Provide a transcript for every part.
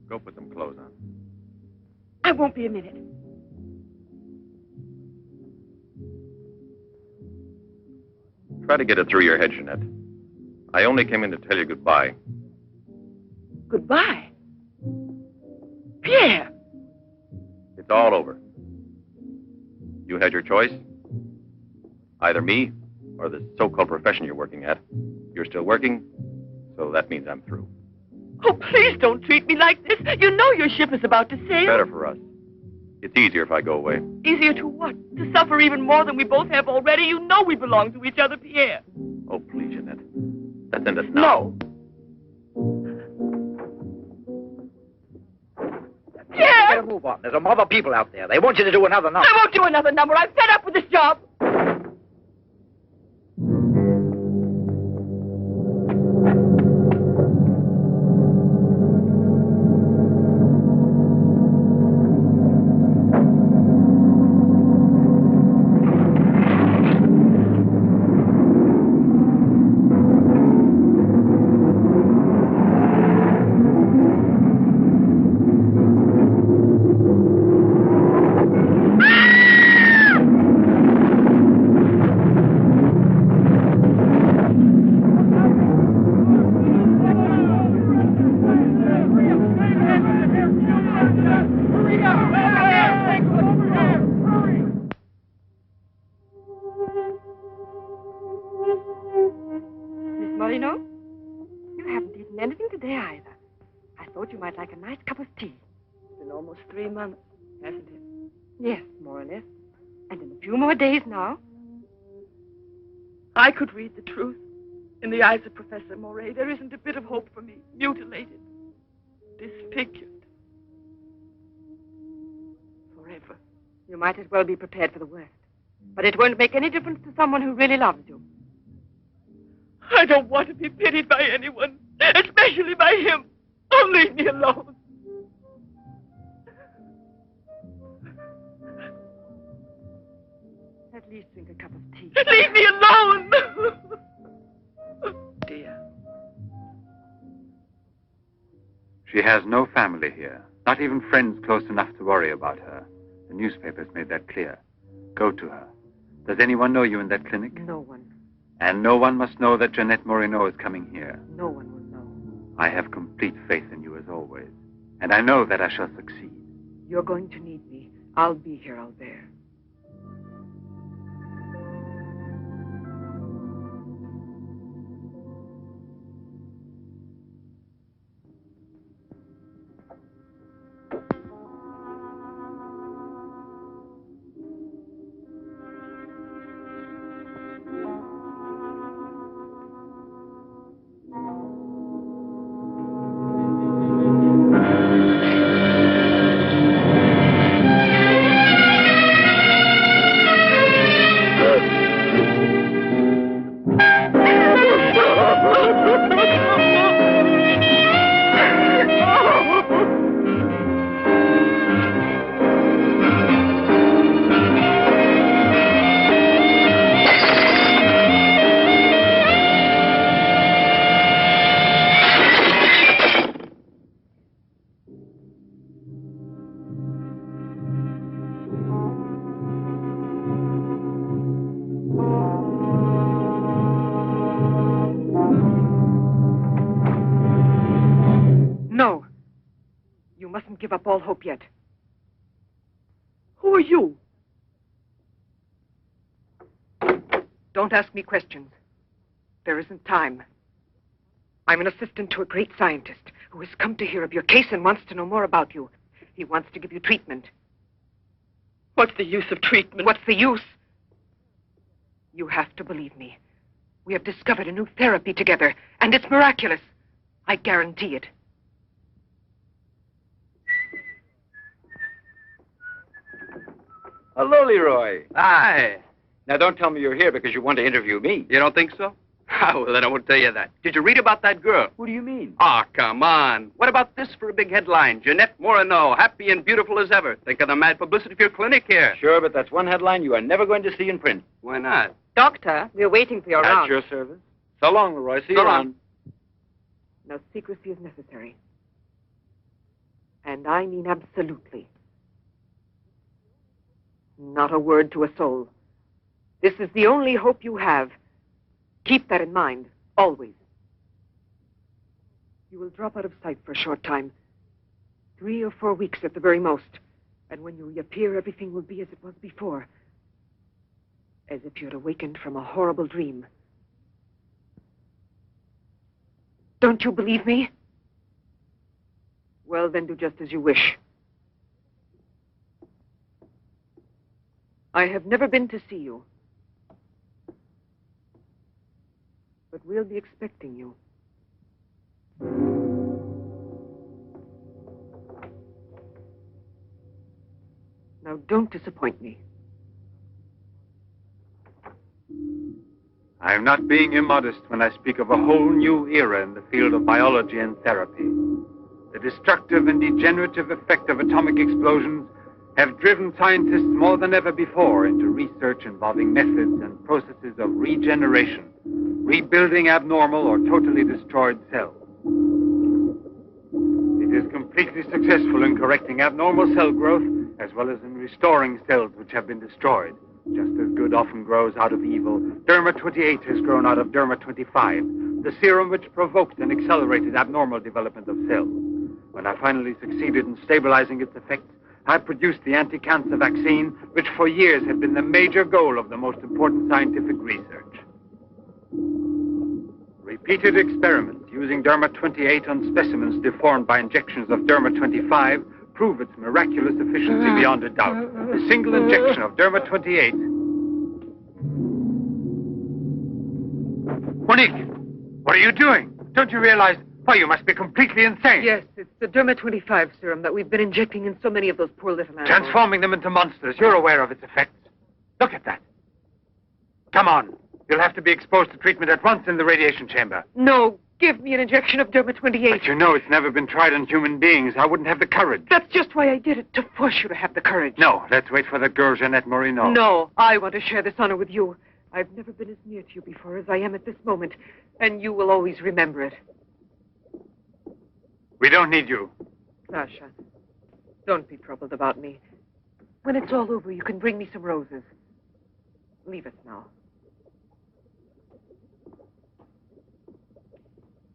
Go put some clothes on. I won't be a minute. Try to get it through your head, Jeanette. I only came in to tell you goodbye. Goodbye? Pierre! It's all over. You had your choice. Either me or the so-called profession you're working at. You're still working, so that means I'm through. Oh, please don't treat me like this. You know your ship is about to sail. Better for us. It's easier if I go away. Easier to what? To suffer even more than we both have already? You know we belong to each other, Pierre. Oh, please, Jeanette. Let's end it now. No. Pierre! Better move on. There's a mob of people out there. They want you to do another number. I won't do another number. I'm fed up with this job. Like a nice cup of tea. It's been almost 3 months, hasn't it? Yes, more or less. And in a few more days now. I could read the truth. In the eyes of Professor Moray, there isn't a bit of hope for me. Mutilated. Disfigured. Forever. You might as well be prepared for the worst. But it won't make any difference to someone who really loves you. I don't want to be pitied by anyone, especially by him. Oh, leave me alone. At least drink a cup of tea. Leave me alone! Dear. She has no family here. Not even friends close enough to worry about her. The newspapers made that clear. Go to her. Does anyone know you in that clinic? No one. And no one must know that Jeanette Moreno is coming here. No one will know. I have complete faith in you as always. And I know that I shall succeed. You're going to need me. I'll be here, Albert. Give up all hope yet. Who are you? Don't ask me questions. There isn't time. I'm an assistant to a great scientist who has come to hear of your case and wants to know more about you. He wants to give you treatment. What's the use of treatment? What's the use? You have to believe me. We have discovered a new therapy together, and it's miraculous. I guarantee it. Hello, Leroy. Hi. Now, don't tell me you're here because you want to interview me. You don't think so? Oh, well, then I won't tell you that. Did you read about that girl? What do you mean? Oh, come on. What about this for a big headline? Jeanette Moreno, happy and beautiful as ever. Think of the mad publicity for your clinic here. Sure, but that's one headline you are never going to see in print. Why not? Doctor, we're waiting for your At round. your service. So long, Leroy. See you So long. around. No secrecy is necessary. I mean absolutely. Not a word to a soul. This is the only hope you have. Keep that in mind, always. You will drop out of sight for a short time. 3 or 4 weeks at the very most. And when you reappear, everything will be as it was before. As if you had awakened from a horrible dream. Don't you believe me? Well, then do just as you wish. I have never been to see you. But we'll be expecting you. Now, don't disappoint me. I am not being immodest when I speak of a whole new era in the field of biology and therapy. The destructive and degenerative effect of atomic explosions have driven scientists more than ever before into research involving methods and processes of regeneration, rebuilding abnormal or totally destroyed cells. It is completely successful in correcting abnormal cell growth as well as in restoring cells which have been destroyed. Just as good often grows out of evil, Derma 28 has grown out of Derma 25, the serum which provoked and accelerated abnormal development of cells. When I finally succeeded in stabilizing its effects, I produced the anti-cancer vaccine, which for years had been the major goal of the most important scientific research. Repeated experiments using Derma 28 on specimens deformed by injections of Derma 25 prove its miraculous efficiency beyond a doubt. A single injection of Derma 28... Monique! What are you doing? Don't you realize... Why, you must be completely insane. Yes, it's the Derma 25 serum that we've been injecting in so many of those poor little animals. Transforming them into monsters. You're aware of its effects. Look at that. Come on. You'll have to be exposed to treatment at once in the radiation chamber. No, give me an injection of Derma 28. But you know it's never been tried on human beings. I wouldn't have the courage. That's just why I did it, to force you to have the courage. No, let's wait for the girl, Jeanette Morino. No, I want to share this honor with you. I've never been as near to you before as I am at this moment, and you will always remember it. We don't need you. Sasha, don't be troubled about me. When it's all over, you can bring me some roses. Leave us now.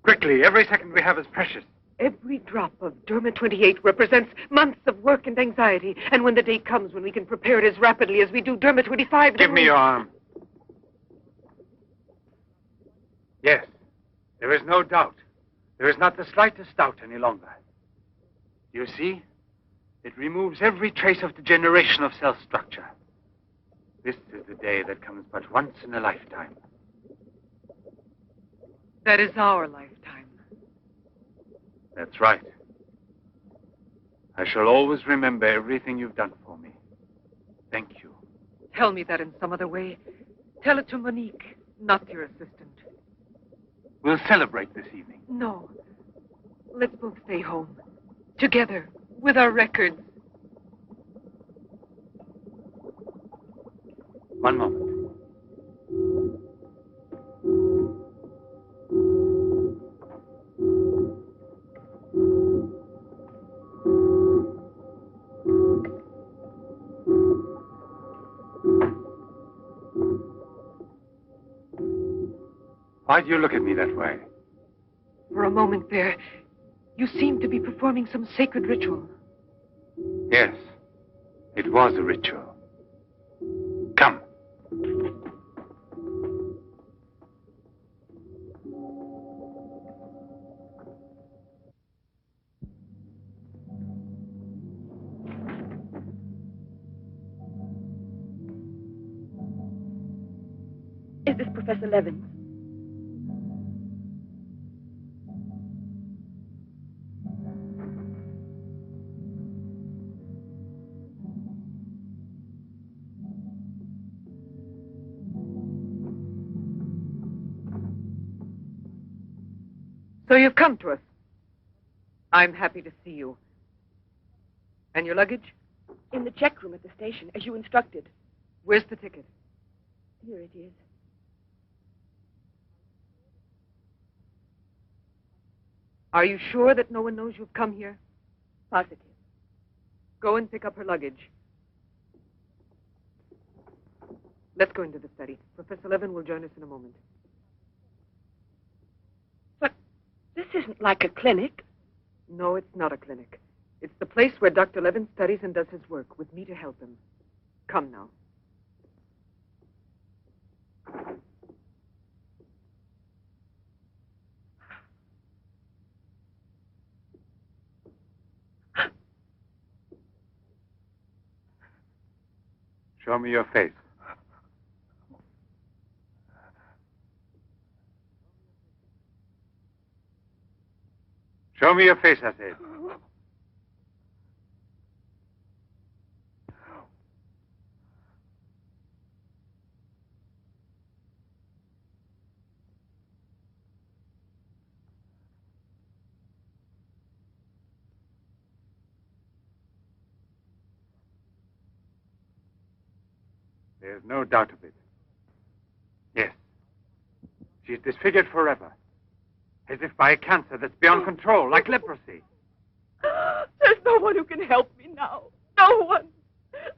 Quickly, every second we have is precious. Every drop of Derma 28 represents months of work and anxiety. And when the day comes when we can prepare it as rapidly as we do Derma 25... Give me your arm. Yes, there is no doubt. There is not the slightest doubt any longer. You see? It removes every trace of degeneration of cell structure. This is the day that comes but once in a lifetime. That is our lifetime. That's right. I shall always remember everything you've done for me. Thank you. Tell me that in some other way. Tell it to Monique, not your assistant. We'll celebrate this evening. No. Let's both stay home. Together, with our records. One moment. Why do you look at me that way? For a moment there, you seemed to be performing some sacred ritual. Yes, it was a ritual. Come. Is this Professor Levins? So you've come to us. I'm happy to see you. And your luggage? In the check room at the station, as you instructed. Where's the ticket? Here it is. Are you sure that no one knows you've come here? Positive. Go and pick up her luggage. Let's go into the study. Professor Levin will join us in a moment. But this isn't like a clinic. No, it's not a clinic. It's the place where Dr. Levin studies and does his work, with me to help him. Come now. Show me your face. Show me your face, I said. There's no doubt of it. Yes. She's disfigured forever. As if by a cancer that's beyond control, like leprosy. There's no one who can help me now. No one.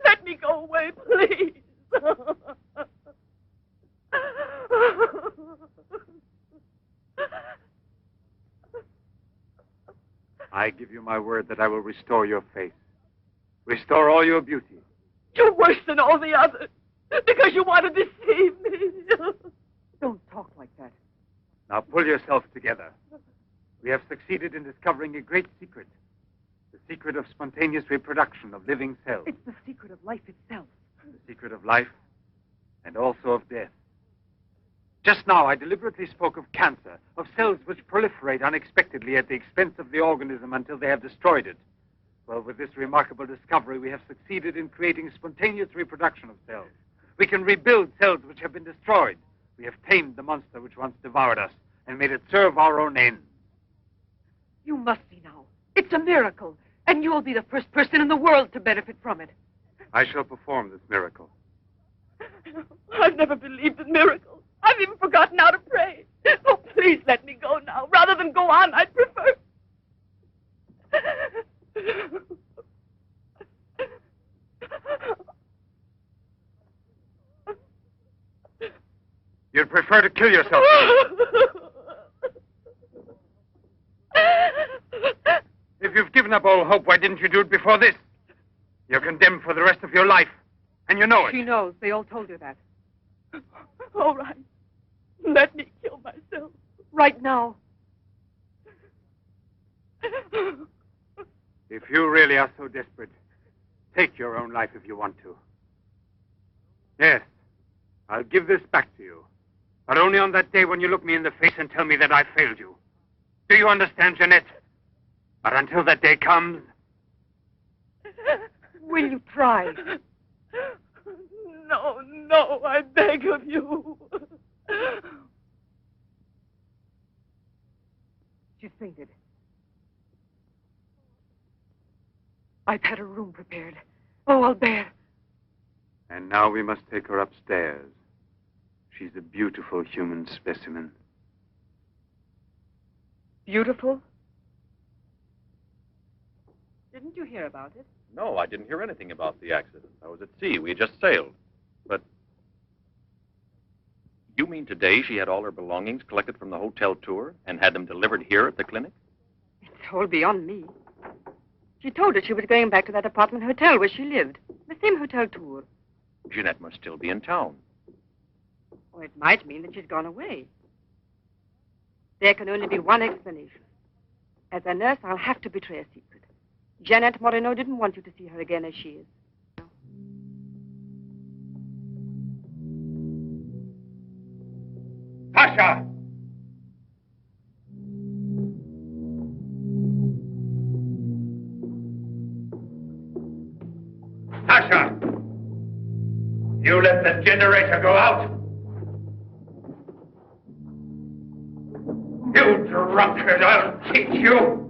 Let me go away, please. I give you my word that I will restore your face. Restore all your beauty. You're worse than all the others. Because you want to deceive me. Don't talk like that. Now pull yourself together. We have succeeded in discovering a great secret. The secret of spontaneous reproduction of living cells. It's the secret of life itself. The secret of life and also of death. Just now, I deliberately spoke of cancer, of cells which proliferate unexpectedly at the expense of the organism until they have destroyed it. Well, with this remarkable discovery, we have succeeded in creating spontaneous reproduction of cells. We can rebuild cells which have been destroyed. We have tamed the monster which once devoured us and made it serve our own ends. You must see now. It's a miracle. And you'll be the first person in the world to benefit from it. I shall perform this miracle. I've never believed in miracles. I've even forgotten how to pray. Oh, please let me go now. Rather than go on, I'd prefer... You'd prefer to kill yourself. If you've given up all hope, why didn't you do it before this? You're condemned for the rest of your life, and you know it. She knows. They all told her that. All right. Let me kill myself. Right now. If you really are so desperate, take your own life if you want to. Yes, I'll give this back to you. But only on that day when you look me in the face and tell me that I failed you. Do you understand, Jeanette? But until that day comes... Will you try? No, no, I beg of you. She's fainted. I've had her room prepared. Oh, I'll bear. And now we must take her upstairs. She's a beautiful human specimen. Beautiful? Didn't you hear about it? No, I didn't hear anything about the accident. I was at sea. We had just sailed. But you mean today she had all her belongings collected from the hotel tour and had them delivered here at the clinic? It's all beyond me. She told us she was going back to that apartment hotel where she lived. The same hotel tour. Jeanette must still be in town. Or it might mean that she's gone away. There can only be one explanation. As a nurse, I'll have to betray a secret. Jeanette Moreno didn't want you to see her again as she is. Tasha! Tasha! You let the generator go out? You drunkard, I'll teach you!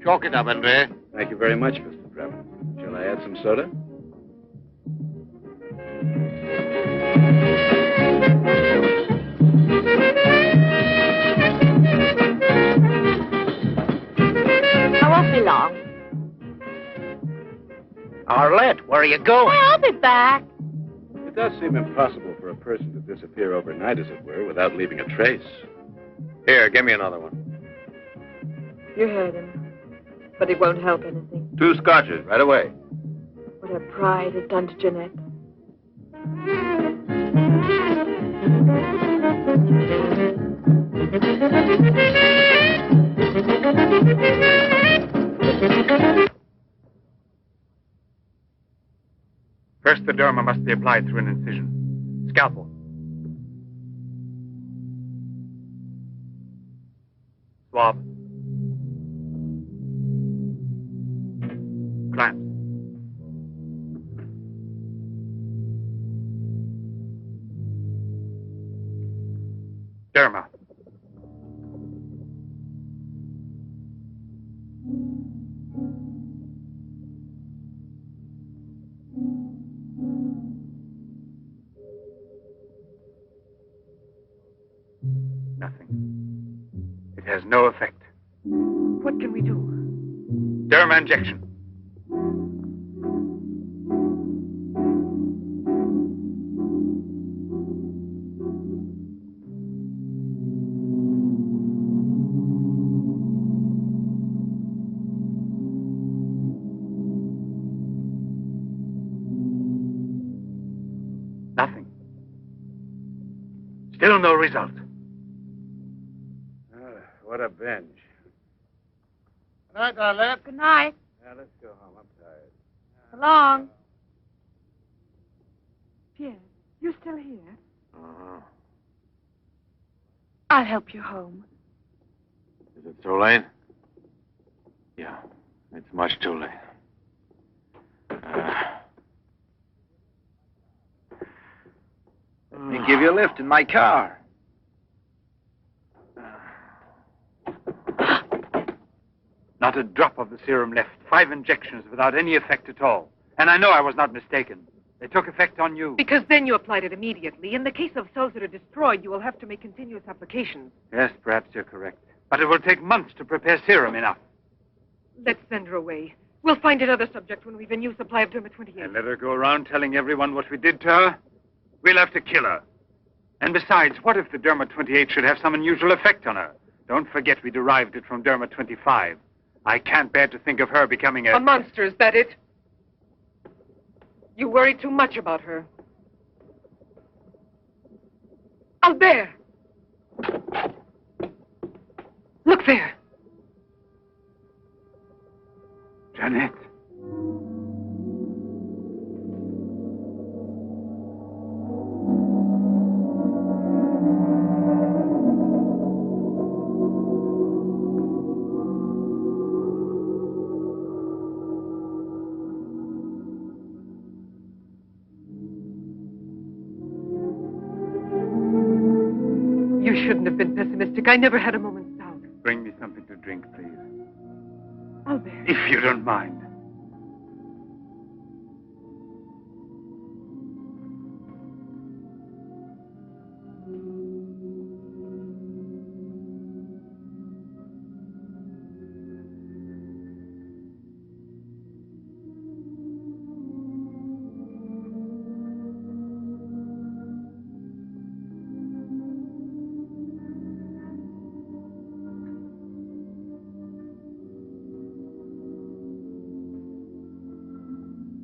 Chalk it up, Andre. Thank you very much, Mr. Brevin. Shall I add some soda? I won't be long. Arlette, where are you going? I'll be back. It does seem impossible for a person to disappear overnight, as it were, without leaving a trace. Here, give me another one. You heard him. But it won't help anything. 2 scotches, right away. What her pride has done to Jeanette. First, the derma must be applied through an incision. Scalpel. Swab. Clamps. Derma. Nothing. It has no effect. What can we do? Derma injection. Nothing. Still no result. What a binge. Good night, Arlette. Good night. Now, let's go home. I'm tired. So long. Pierre, you still here? Uh-huh. I'll help you home. Is it too late? Yeah, it's much too late. Let me give you a lift in my car. Not a drop of the serum left. 5 injections without any effect at all. And I know I was not mistaken. They took effect on you. Because then you applied it immediately. In the case of cells that are destroyed, you will have to make continuous applications. Yes, perhaps you're correct. But it will take months to prepare serum enough. Let's send her away. We'll find another subject when we've a new supply of Derma 28. And let her go around telling everyone what we did to her? We'll have to kill her. And besides, what if the Derma 28 should have some unusual effect on her? Don't forget we derived it from Derma 25. I can't bear to think of her becoming A monster, is that it? You worry too much about her. Albert! Look there. Jeanette. You shouldn't have been pessimistic. I never had a moment's doubt. Bring me something to drink, please. Albert. If you don't mind.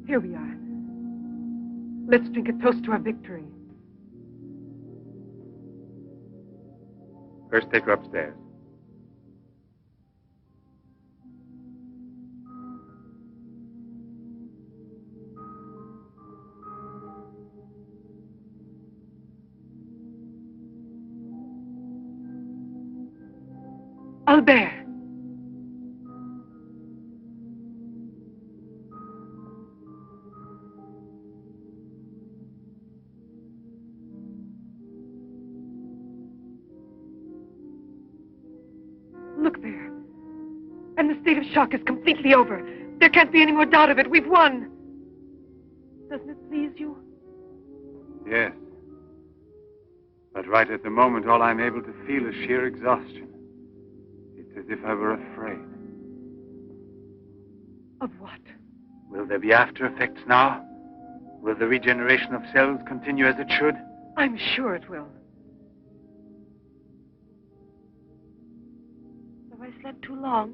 Here we are. Let's drink a toast to our victory. First, take her upstairs. Albert! Look there. And the state of shock is completely over. There can't be any more doubt of it. We've won. Doesn't it please you? Yes. But right at the moment, all I'm able to feel is sheer exhaustion. It's as if I were afraid. Of what? Will there be after effects now? Will the regeneration of cells continue as it should? I'm sure it will. Have I slept too long?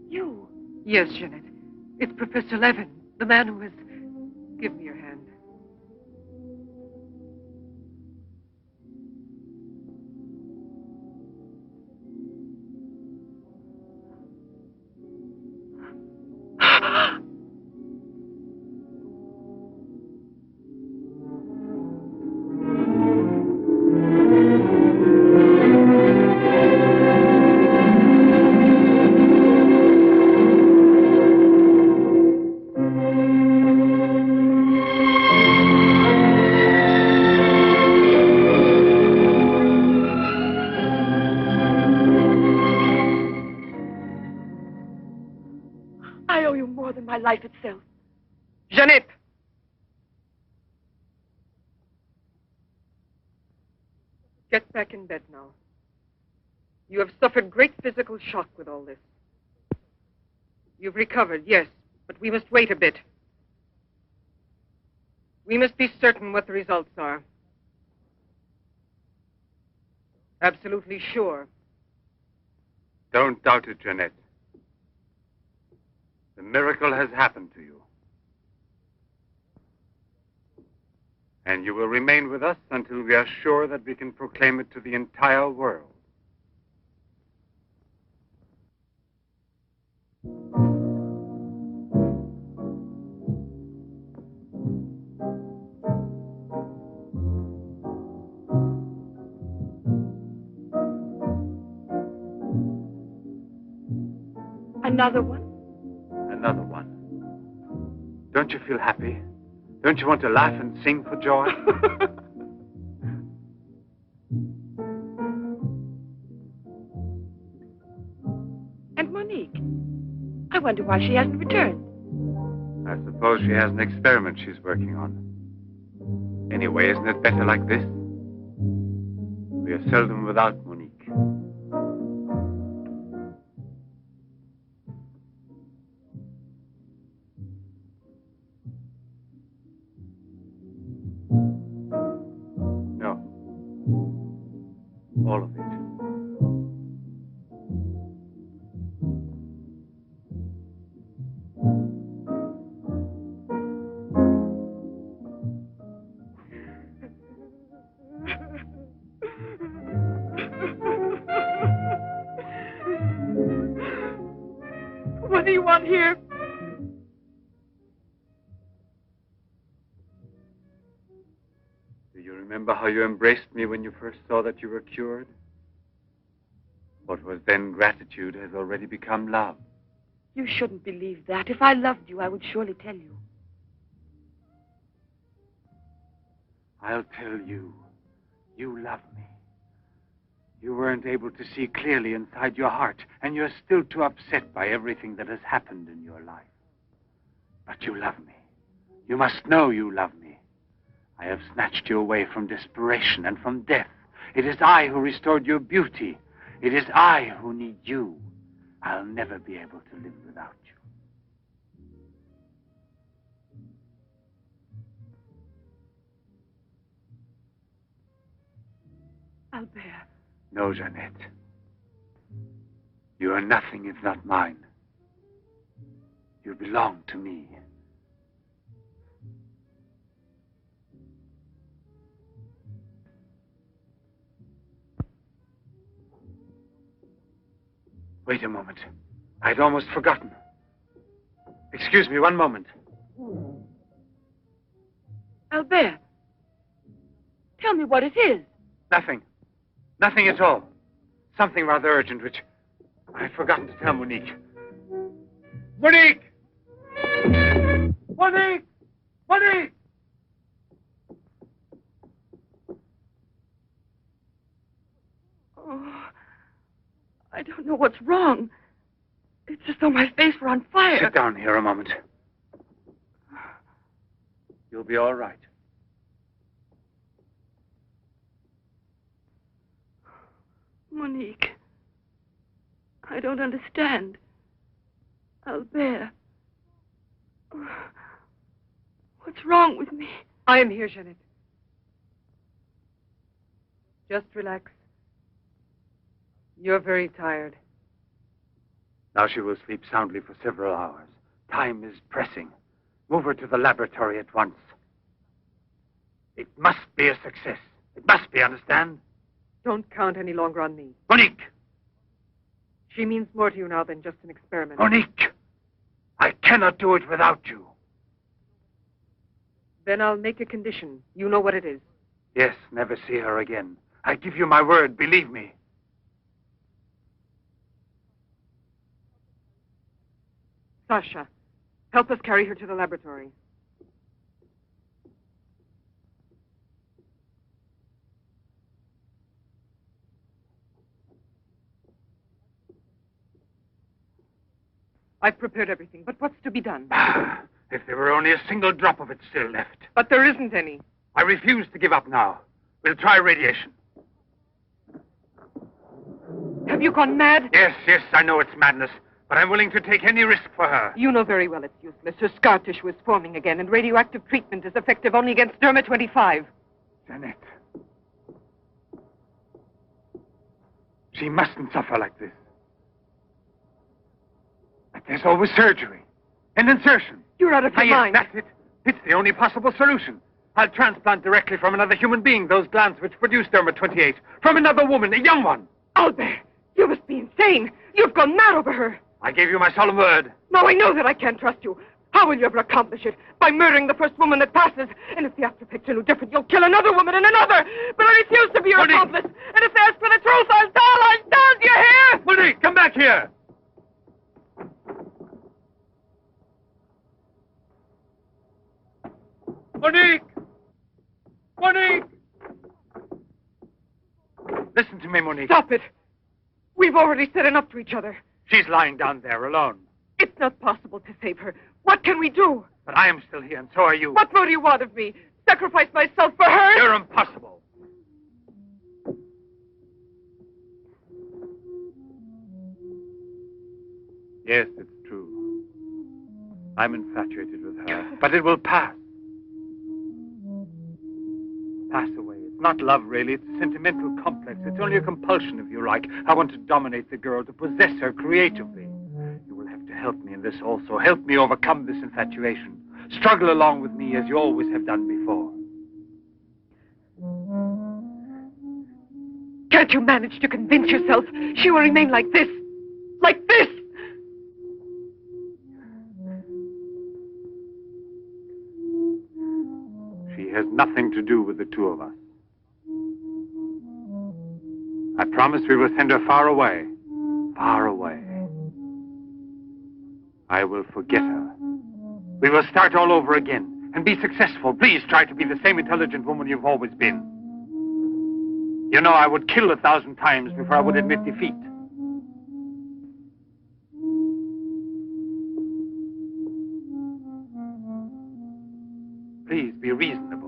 You. Yes, Jeanette. It's Professor Levin, the man who has... Give me your hand. I owe you more than my life itself. Jeanette! Get back in bed now. You have suffered great physical shock with all this. You've recovered, yes, but we must wait a bit. We must be certain what the results are. Absolutely sure. Don't doubt it, Jeanette. The miracle has happened to you. And you will remain with us until we are sure that we can proclaim it to the entire world. Another one? Another one. Don't you feel happy? Don't you want to laugh and sing for joy? And Monique? I wonder why she hasn't returned. I suppose she has an experiment she's working on. Anyway, isn't it better like this? We are seldom without Monique. All of it. What do you want here? Do you remember how you embraced me when you first saw that you were cured? What was then gratitude has already become love. You shouldn't believe that. If I loved you, I would surely tell you. I'll tell you. You love me. You weren't able to see clearly inside your heart, and you're still too upset by everything that has happened in your life. But you love me. You must know you love me. I have snatched you away from desperation and from death. It is I who restored your beauty. It is I who need you. I'll never be able to live without you. Albert. No, Jeanette. You are nothing if not mine. You belong to me. Wait a moment. I'd almost forgotten. Excuse me, one moment. Albert. Tell me what it is. Nothing. Nothing at all. Something rather urgent, which I'd forgotten to tell Monique. Monique! Monique! Monique! Oh, I don't know what's wrong. It's as though my face were on fire. Sit down here a moment. You'll be all right. Monique. I don't understand. Albert. What's wrong with me? I am here, Jeanette. Just relax. You're very tired. Now she will sleep soundly for several hours. Time is pressing. Move her to the laboratory at once. It must be a success. It must be, understand? Don't count any longer on me. Monique! She means more to you now than just an experiment. Monique! I cannot do it without you. Then I'll make a condition. You know what it is. Yes, never see her again. I give you my word, believe me. Sasha, help us carry her to the laboratory. I've prepared everything, but what's to be done? If there were only a single drop of it still left. But there isn't any. I refuse to give up now. We'll try radiation. Have you gone mad? Yes, I know it's madness, but I'm willing to take any risk for her. You know very well it's useless. Her scar tissue is forming again, and radioactive treatment is effective only against derma-25. Jeanette. She mustn't suffer like this. But there's always surgery. And insertion. You're out of your mind. That's it. It's the only possible solution. I'll transplant directly from another human being those glands which produce derma-28. From another woman, a young one. Albert, you must be insane. You've gone mad over her. I gave you my solemn word. Now I know that I can't trust you. How will you ever accomplish it? By murdering the first woman that passes. And if the after picture no different, you'll kill another woman and another. But I refuse to be your accomplice. And if they ask for the truth, I'll tell. Do you hear? Monique, come back here. Monique! Monique! Listen to me, Monique. Stop it. We've already said enough to each other. She's lying down there alone. It's not possible to save her. What can we do? But I am still here, and so are you. What more do you want of me? Sacrifice myself for her? You're impossible. Yes, it's true. I'm infatuated with her. But it will pass. Pass away as not love, really. It's a sentimental complex. It's only a compulsion, if you like. I want to dominate the girl, to possess her creatively. You will have to help me in this also. Help me overcome this infatuation. Struggle along with me as you always have done before. Can't you manage to convince yourself she will remain like this? Like this? She has nothing to do with the two of us. I promise we will send her far away. Far away. I will forget her. We will start all over again and be successful. Please try to be the same intelligent woman you've always been. You know, I would kill 1,000 times before I would admit defeat. Please be reasonable.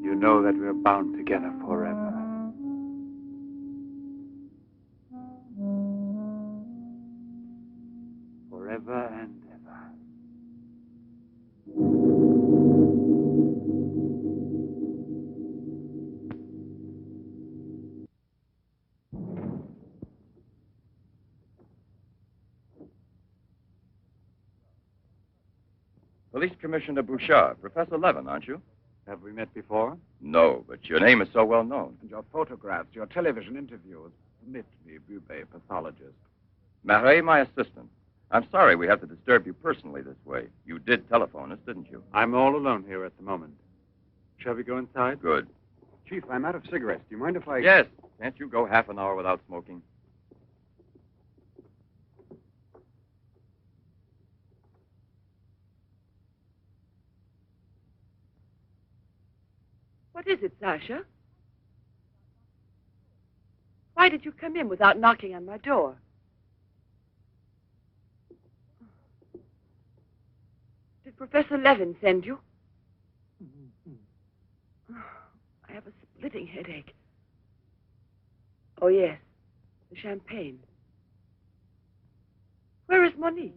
You know that we're bound together forever. Forever and ever. Police Commissioner Bouchard, Professor Levin, aren't you? Have we met before? No, but your name is so well known. And your photographs, your television interviews. Permit me, Bube, pathologist. Marais, my assistant. I'm sorry we have to disturb you personally this way. You did telephone us, didn't you? I'm all alone here at the moment. Shall we go inside? Good. Chief, I'm out of cigarettes. Do you mind if I... Yes. Can't you go half an hour without smoking? What is it, Sasha? Why did you come in without knocking on my door? Did Professor Levin send you? I have a splitting headache. Oh, yes. The champagne. Where is Monique?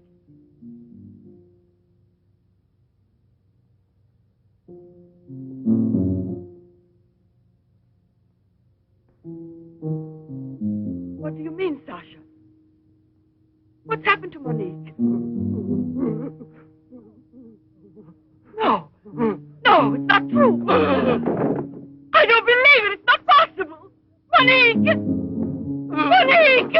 What do you mean, Sasha? What's happened to Monique? No. No, it's not true. I don't believe it. It's not possible. Monique! Monique!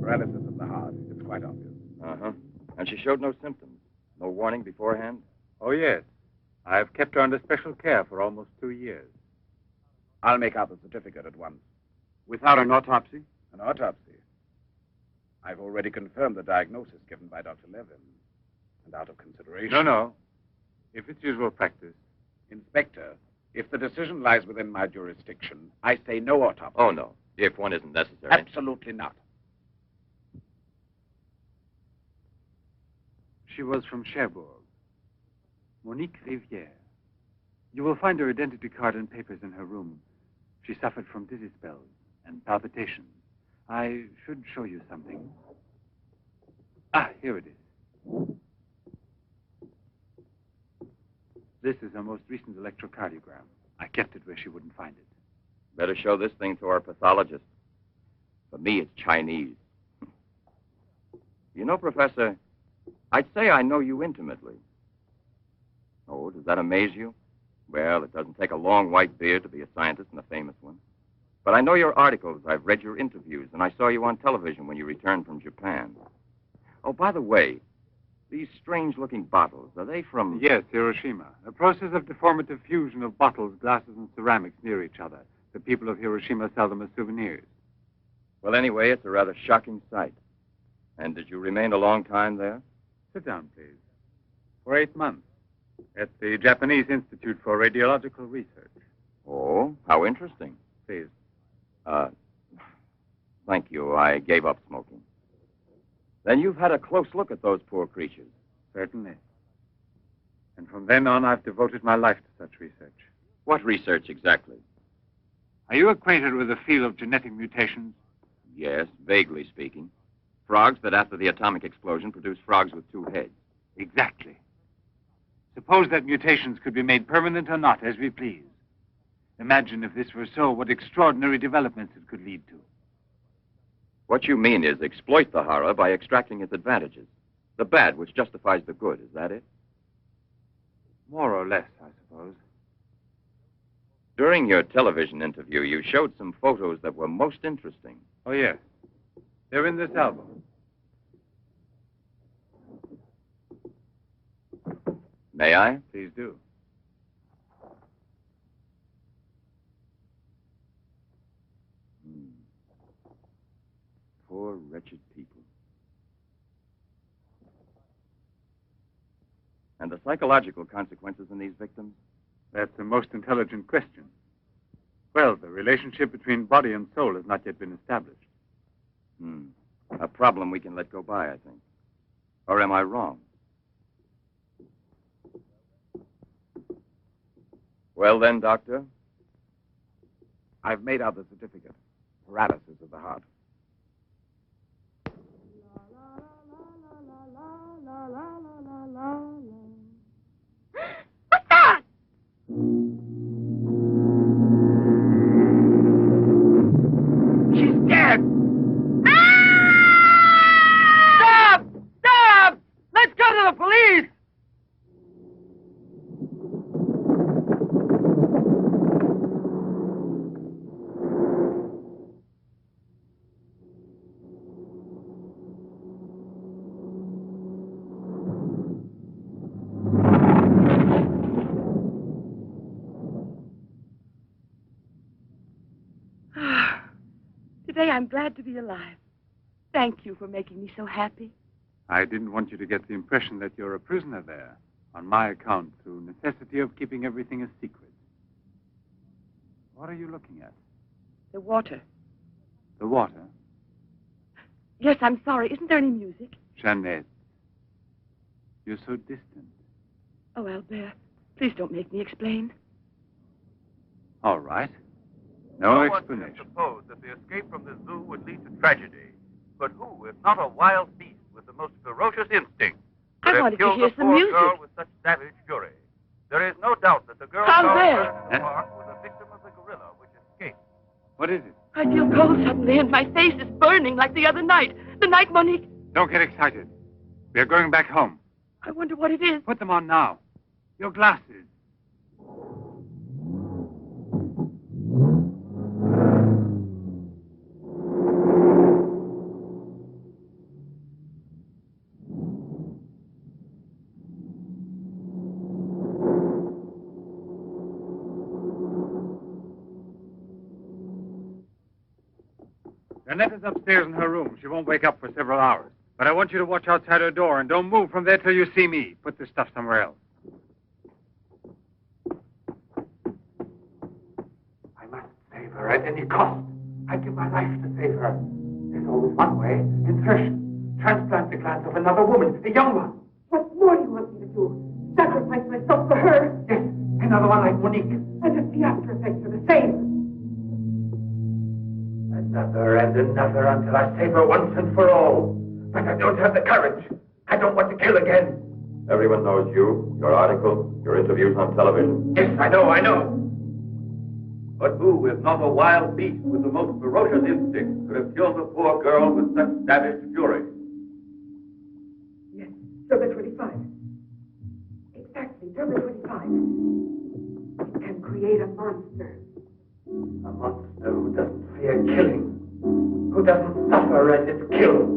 Paralysis of the heart. It's quite obvious. Uh-huh. And she showed no symptoms. No warning beforehand? Oh, yes. I've kept her under special care for almost 2 years. I'll make out the certificate at once. Without an autopsy? An autopsy. I've already confirmed the diagnosis given by Dr. Levin. And out of consideration... No. If it's usual practice. Inspector, if the decision lies within my jurisdiction, I say no autopsy. Oh, no. If one isn't necessary. Absolutely not. She was from Cherbourg. Monique Rivière. You will find her identity card and papers in her room. She suffered from dizzy spells and palpitations. I should show you something. Ah, here it is. This is her most recent electrocardiogram. I kept it where she wouldn't find it. Better show this thing to our pathologist. For me, it's Chinese. You know, Professor, I'd say I know you intimately. Oh, does that amaze you? Well, it doesn't take a long white beard to be a scientist and a famous one. But I know your articles, I've read your interviews, and I saw you on television when you returned from Japan. Oh, by the way, these strange-looking bottles, are they from... Yes, Hiroshima. A process of deformative fusion of bottles, glasses, and ceramics near each other. The people of Hiroshima sell them as souvenirs. Well, anyway, it's a rather shocking sight. And did you remain a long time there? Sit down, please. For 8 months. At the Japanese Institute for Radiological Research. Oh, how interesting. Please. Thank you. I gave up smoking. Then you've had a close look at those poor creatures. Certainly. And from then on, I've devoted my life to such research. What research exactly? Are you acquainted with the field of genetic mutations? Yes, vaguely speaking. Frogs that after the atomic explosion produce frogs with two heads. Exactly. Suppose that mutations could be made permanent or not, as we please. Imagine if this were so, what extraordinary developments it could lead to. What you mean is exploit the horror by extracting its advantages. The bad which justifies the good, is that it? More or less, I suppose. During your television interview, you showed some photos that were most interesting. Oh, yes. They're in this album. May I? Please do. Poor, wretched people. And the psychological consequences in these victims? That's a most intelligent question. Well, the relationship between body and soul has not yet been established. A problem we can let go by, I think. Or am I wrong? Well then, Doctor? I've made out the certificate. Paralysis of the heart. What's that? She's dead! Ah! Stop! Stop! Let's go to the police! Today I'm glad to be alive. Thank you for making me so happy. I didn't want you to get the impression that you're a prisoner there, on my account, through necessity of keeping everything a secret. What are you looking at? The water. The water? Yes, I'm sorry. Isn't there any music? Jeanette. You're so distant. Oh, Albert, please don't make me explain. All right. No explanation. Suppose that the escape from the zoo would lead to tragedy. But who, if not a wild beast with the most ferocious instinct, could I have wanted to killed hear the some poor music. girl with such savage fury? There is no doubt that the girl Albert! found in the park was a victim of the gorilla which escaped. What is it? I feel cold suddenly, and my face is burning like the other night. The night Monique... Don't get excited. We're going back home. I wonder what it is. Put them on now. Your glasses. Jeanette is upstairs in her room. She won't wake up for several hours. But I want you to watch outside her door and don't move from there till you see me. Put this stuff somewhere else. I must save her at any cost. I'd give my life to save her. There's always one way. Insertion. Transplant the glands of another woman, a young one. What more do you want me to do? Sacrifice myself for her? Yes, another one like Monique. And if the after effects are the same. Another and another until I save her once and for all. But I don't have the courage. I don't want to kill again. Everyone knows you, your article, your interviews on television. Yes, I know. But who, if not a wild beast with the most ferocious instinct, could have killed the poor girl with such savage fury? Yes, Turbo 25. Exactly, Turbo 25. It can create a monster. A monster who doesn't fear killing. Who doesn't suffer as if killed.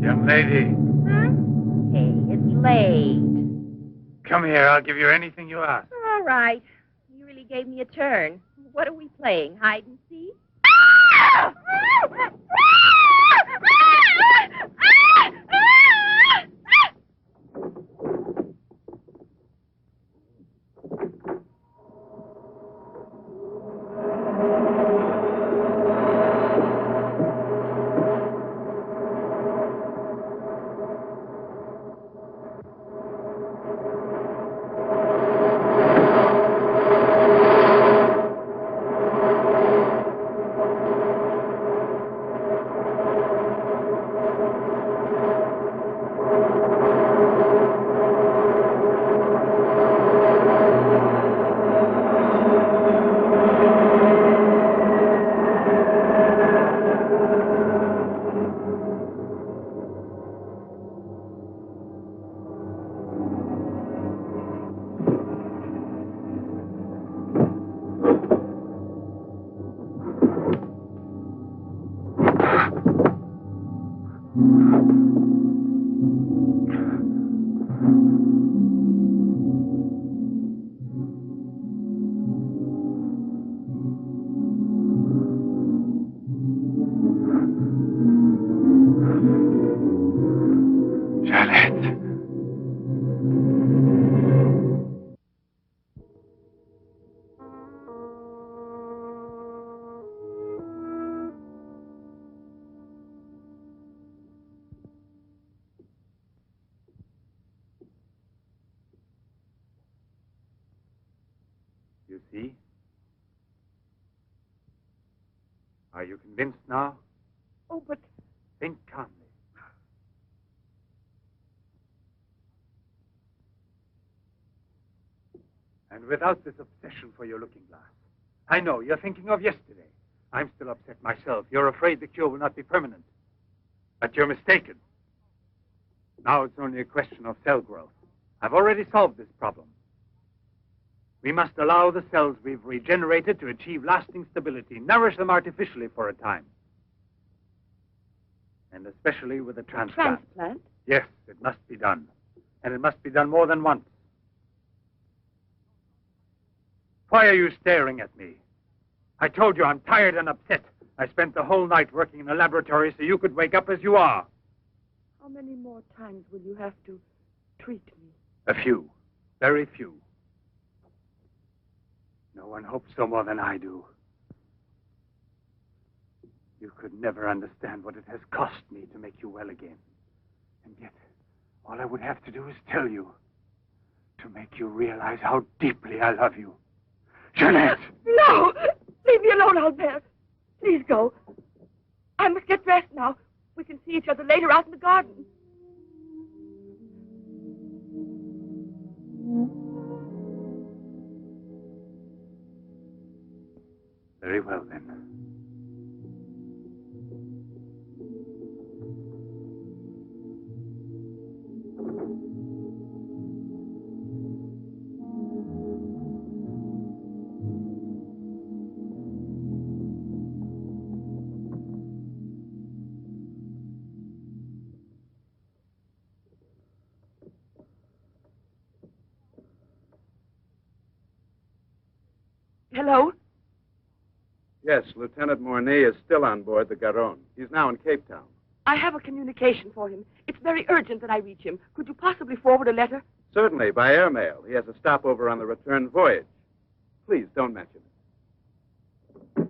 Young lady, Hey, it's late. come here. I'll give you anything you ask. All right. You really gave me a turn. What are we playing? Hide and seek? You see? Are you convinced now? Oh, but Think calmly. And without this obsession for your looking glass. I know, you're thinking of yesterday. I'm still upset myself. You're afraid the cure will not be permanent. But you're mistaken. Now it's only a question of cell growth. I've already solved this problem. We must allow the cells we've regenerated to achieve lasting stability, nourish them artificially for a time. And especially with a transplant. transplant? Yes, it must be done. And it must be done more than once. Why are you staring at me? I told you I'm tired and upset. I spent the whole night working in the laboratory so you could wake up as you are. How many more times will you have to treat me? A few. Very few. No one hopes so more than I do. You could never understand what it has cost me to make you well again. And yet, all I would have to do is tell you. To make you realize how deeply I love you. Jeanette! No! Leave me alone, Albert. Please go. I must get dressed now. We can see each other later out in the garden. Very well, then. Hello? Yes, Lieutenant Mornay is still on board the Garonne. He's now in Cape Town. I have a communication for him. It's very urgent that I reach him. Could you possibly forward a letter? Certainly, by airmail. He has a stopover on the return voyage. Please, don't mention it.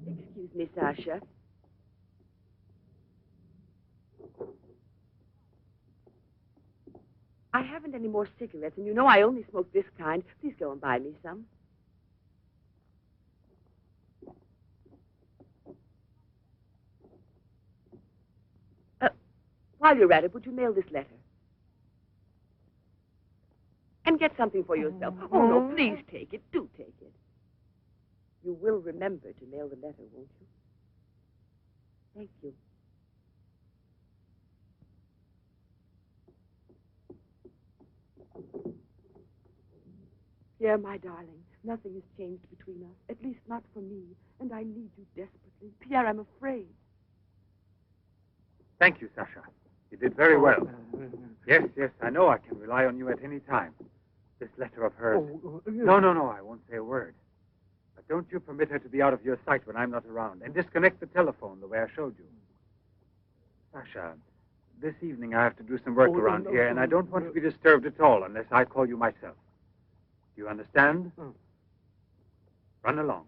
Excuse me, Sasha. I haven't any more cigarettes, and you know I only smoke this kind. Please go and buy me some. While you're at it, would you mail this letter? And get something for yourself. Oh, no, please take it. Do take it. You will remember to mail the letter, won't you? Thank you. Dear, my darling, Nothing has changed between us, at least not for me, and I need you desperately. Pierre, I'm afraid. Thank you, Sasha. You did very well. Yes, I know I can rely on you at any time. This letter of hers... No, I won't say a word. But don't you permit her to be out of your sight when I'm not around, and disconnect the telephone the way I showed you. Sasha, this evening I have to do some work around here, and I don't want to be disturbed at all unless I call you myself. Do you understand? Run along.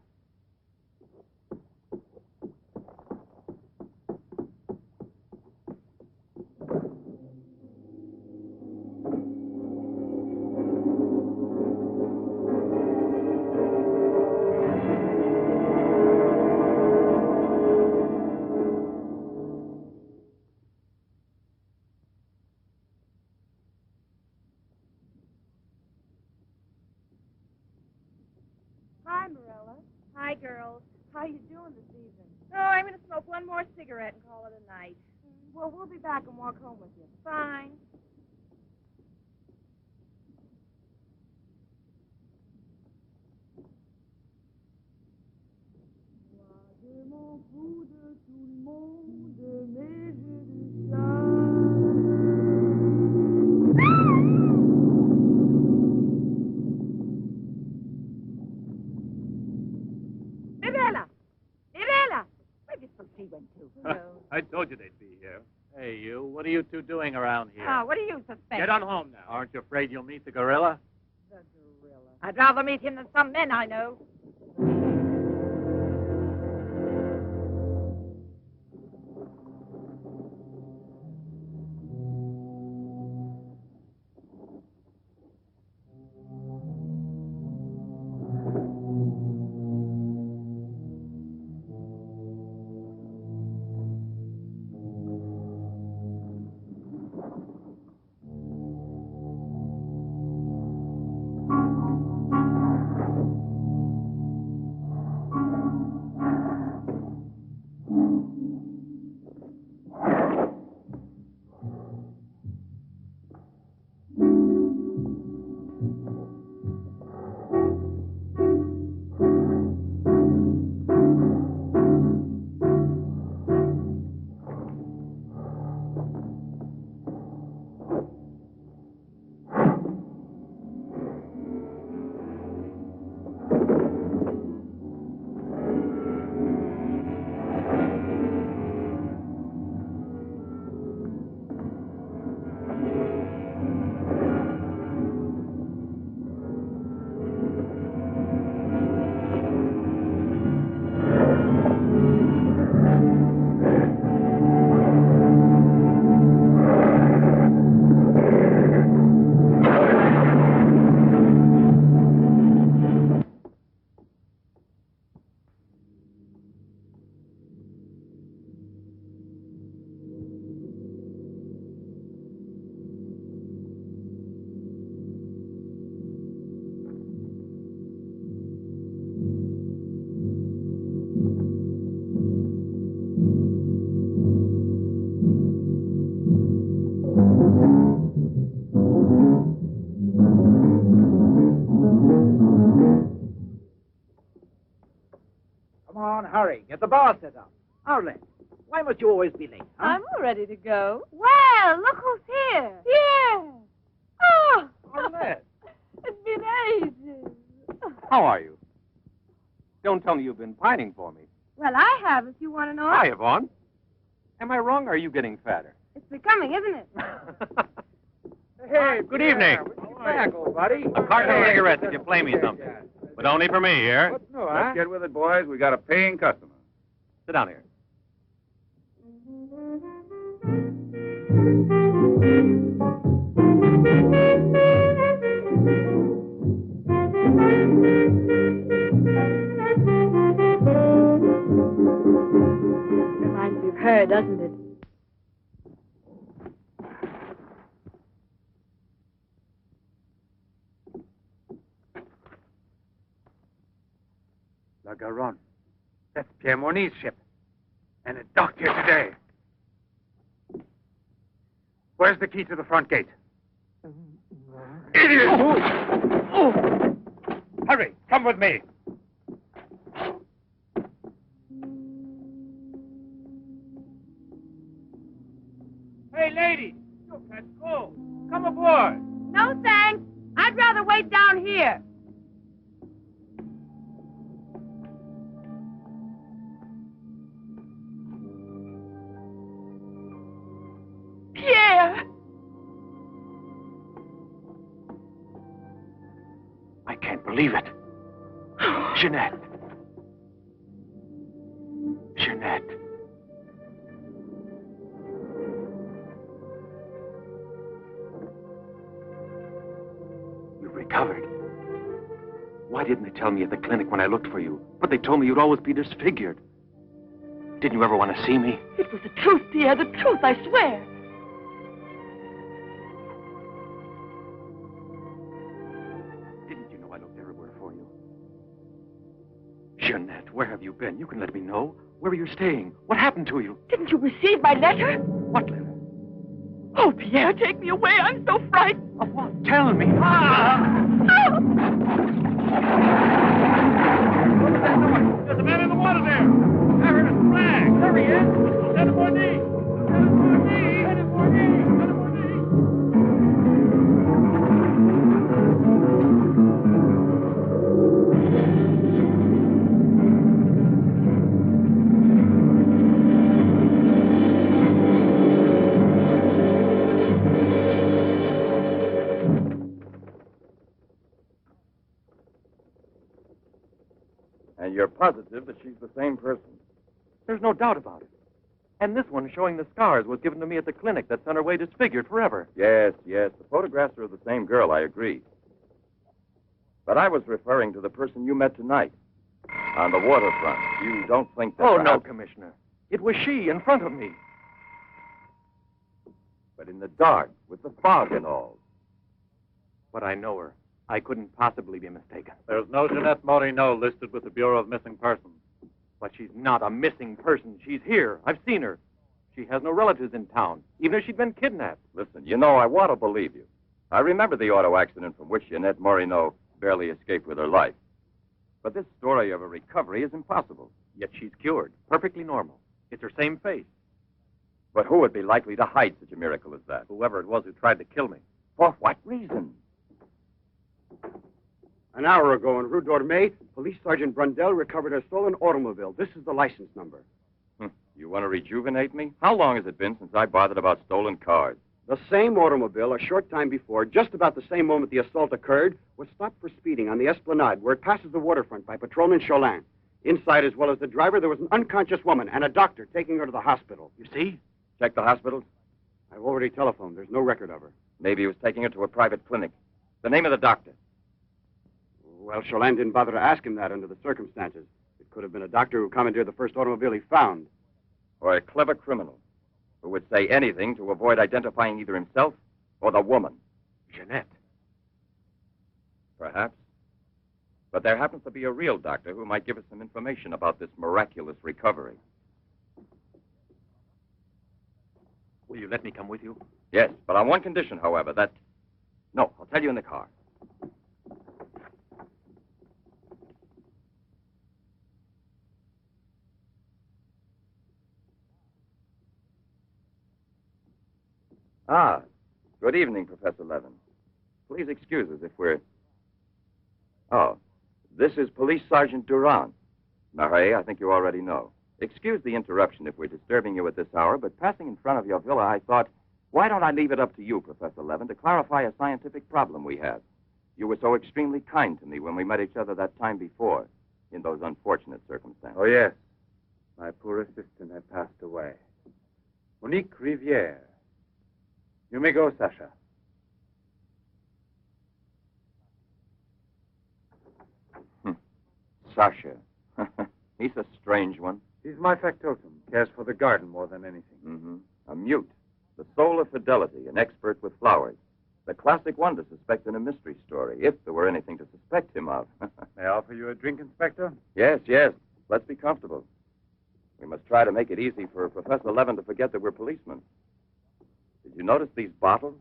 Hi, Marilla. Hi, girls. How you doing this evening? Oh, I'm going to smoke one more cigarette and call it a night. Well, we'll be back and walk home with you. Fine. I told you they'd be here. Hey, you. What are you two doing around here? Ah, what do you suspect? Get on home now. Aren't you afraid you'll meet the gorilla? The gorilla. I'd rather meet him than some men I know. Come on, hurry. Get the bar set up. Arlen, why must you always be late? Huh? I'm all ready to go. Well, look who's here. Yeah. Oh, Arlen. It's been ages. How are you? Don't tell me you've been pining for me. Well, I have, if you want to know. Hi, Yvonne. Am I wrong, or are you getting fatter? It's becoming, isn't it? Hey, good evening. Back, old buddy. A carton of cigarettes if you play me something. But only for me here. What's new, huh? Let's get with it, boys. We got a paying customer. Sit down here. Reminds me of her, doesn't it? La Garonne. That's Pierre Mornay's ship. And it docked here today. Where's the key to the front gate? Idiot! Hurry, come with me. Hey, lady, you catch cold. Come aboard. No, thanks. I'd rather wait down here. Pierre! I can't believe it. Jeanette. Jeanette. You've recovered. Why didn't they tell me at the clinic when I looked for you? But they told me you'd always be disfigured. Didn't you ever want to see me? It was the truth, Pierre, the truth, I swear. Didn't you know I looked everywhere for you? Jeanette, where have you been? You can let me know. Where are you staying? What happened to you? Didn't you receive my letter? What letter? Oh, Pierre, take me away. I'm so frightened. Of what? Tell me. There's a man in the water there. I heard a flag. There he is. Lieutenant Bourdie. Lieutenant Bourdie. Lieutenant Bourdie. And you're positive that she's the same person? There's no doubt about it. And this one showing the scars was given to me at the clinic that sent her away disfigured forever. Yes, yes. The photographs are of the same girl, I agree. But I was referring to the person you met tonight on the waterfront. You don't think that Oh, no, perhaps... Commissioner. It was she in front of me. But in the dark, with the fog and all. But I know her. I couldn't possibly be mistaken. There's no Jeanette Morino listed with the Bureau of Missing Persons. But she's not a missing person. She's here. I've seen her. She has no relatives in town, even if she'd been kidnapped. Listen, you know, I want to believe you. I remember the auto accident from which Jeanette Morino barely escaped with her life. But this story of a recovery is impossible. Yet she's cured, perfectly normal. It's her same face. But who would be likely to hide such a miracle as that? Whoever it was who tried to kill me. For what reason? An hour ago in Rue d'Orme, Police Sergeant Brundell recovered a stolen automobile. This is the license number. You want to rejuvenate me? How long has it been since I bothered about stolen cars? The same automobile, a short time before, just about the same moment the assault occurred, was stopped for speeding on the Esplanade, where it passes the waterfront by Patrolman Cholin. Inside, as well as the driver, there was an unconscious woman and a doctor taking her to the hospital. You see? Check the hospitals. I've already telephoned. There's no record of her. Maybe he was taking her to a private clinic. The name of the doctor. Well, Cholin didn't bother to ask him that under the circumstances. It could have been a doctor who commandeered the first automobile he found. Or a clever criminal who would say anything to avoid identifying either himself or the woman. Jeanette. Perhaps. But there happens to be a real doctor who might give us some information about this miraculous recovery. Will you let me come with you? Yes, but on one condition, however, that... No, I'll tell you in the car. Ah, good evening, Professor Levin. Please excuse us if we're... Oh, this is Police Sergeant Durand. Marais, I think you already know. Excuse the interruption if we're disturbing you at this hour, but passing in front of your villa, I thought, why don't I leave it up to you, Professor Levin, to clarify a scientific problem we have? You were so extremely kind to me when we met each other that time before, in those unfortunate circumstances. Oh, yes. My poor assistant had passed away. Monique Riviere. You may go, Sasha. Sasha. He's a strange one. He's my factotum. Cares for the garden more than anything. Mm-hmm. A mute. The soul of fidelity, an expert with flowers. The classic one to suspect in a mystery story, if there were anything to suspect him of. May I offer you a drink, Inspector? Yes, yes. Let's be comfortable. We must try to make it easy for Professor Levin to forget that we're policemen. Did you notice these bottles?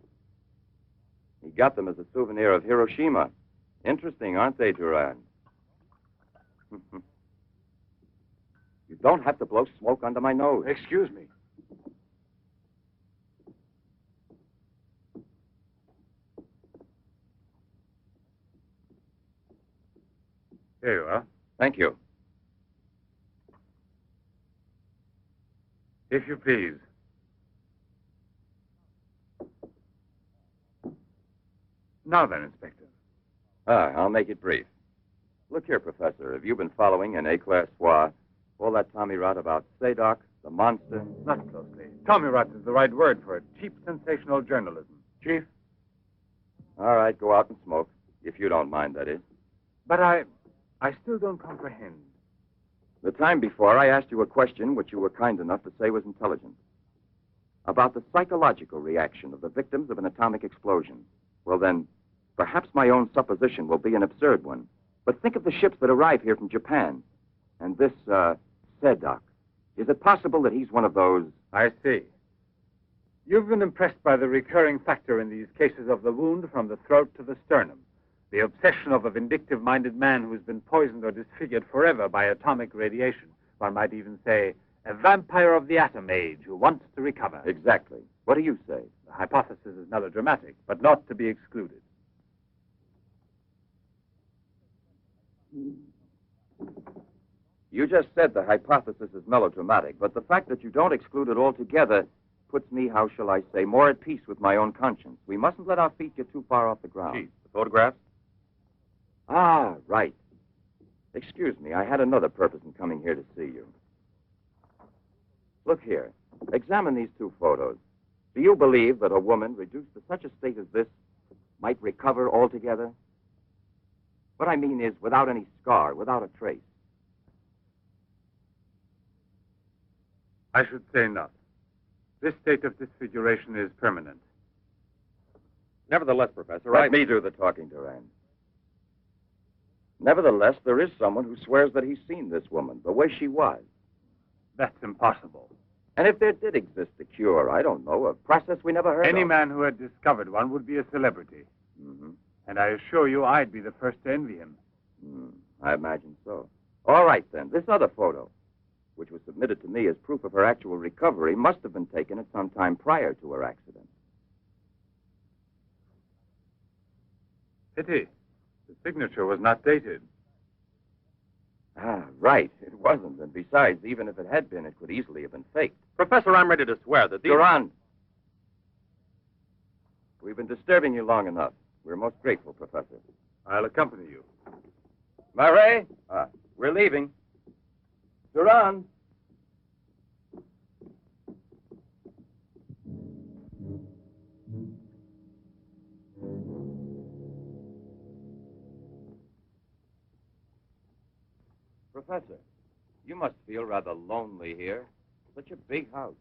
He got them as a souvenir of Hiroshima Interesting, aren't they, Duran? You don't have to blow smoke under my nose. Excuse me. Here you are. Thank you. If you please. Now then, Inspector. I'll make it brief. Look here, Professor. Have you been following in éclair soir all that Tommy rot about Sadok, the monster? Not closely. Tommy rot is the right word for it. Cheap, sensational journalism. Chief? All right, go out and smoke. If you don't mind, that is. But I still don't comprehend. The time before, I asked you a question which you were kind enough to say was intelligent. About the psychological reaction of the victims of an atomic explosion. Well, then, perhaps my own supposition will be an absurd one. But think of the ships that arrive here from Japan. And this, Sadok. Is it possible that he's one of those? I see. You've been impressed by the recurring factor in these cases of the wound from the throat to the sternum. The obsession of a vindictive-minded man who's been poisoned or disfigured forever by atomic radiation. One might even say, a vampire of the atom age who wants to recover. Exactly. What do you say? The hypothesis is melodramatic, but not to be excluded. You just said the hypothesis is melodramatic, but the fact that you don't exclude it altogether puts me, how shall I say, more at peace with my own conscience. We mustn't let our feet get too far off the ground. Chief, the photographs? Ah, right. Excuse me, I had another purpose in coming here to see you. Look here. Examine these two photos. Do you believe that a woman reduced to such a state as this might recover altogether? What I mean is without any scar, without a trace. I should say not. This state of disfiguration is permanent. Nevertheless, Professor, Let me do the talking, Duran. Nevertheless, there is someone who swears that he's seen this woman, the way she was. That's impossible. And if there did exist a cure, I don't know, a process we never heard Any of. man who had discovered one would be a celebrity. Mm-hmm. And I assure you I'd be the first to envy him. I imagine so. All right, then. This other photo, which was submitted to me as proof of her actual recovery, must have been taken at some time prior to her accident. Pity. The signature was not dated. Ah, right. It wasn't. And besides, even if it had been, it could easily have been faked. Professor, I'm ready to swear that these... Durand! We've been disturbing you long enough. We're most grateful, Professor. I'll accompany you. Murray! We're leaving. Durand! Professor, you must feel rather lonely here. Such a big house.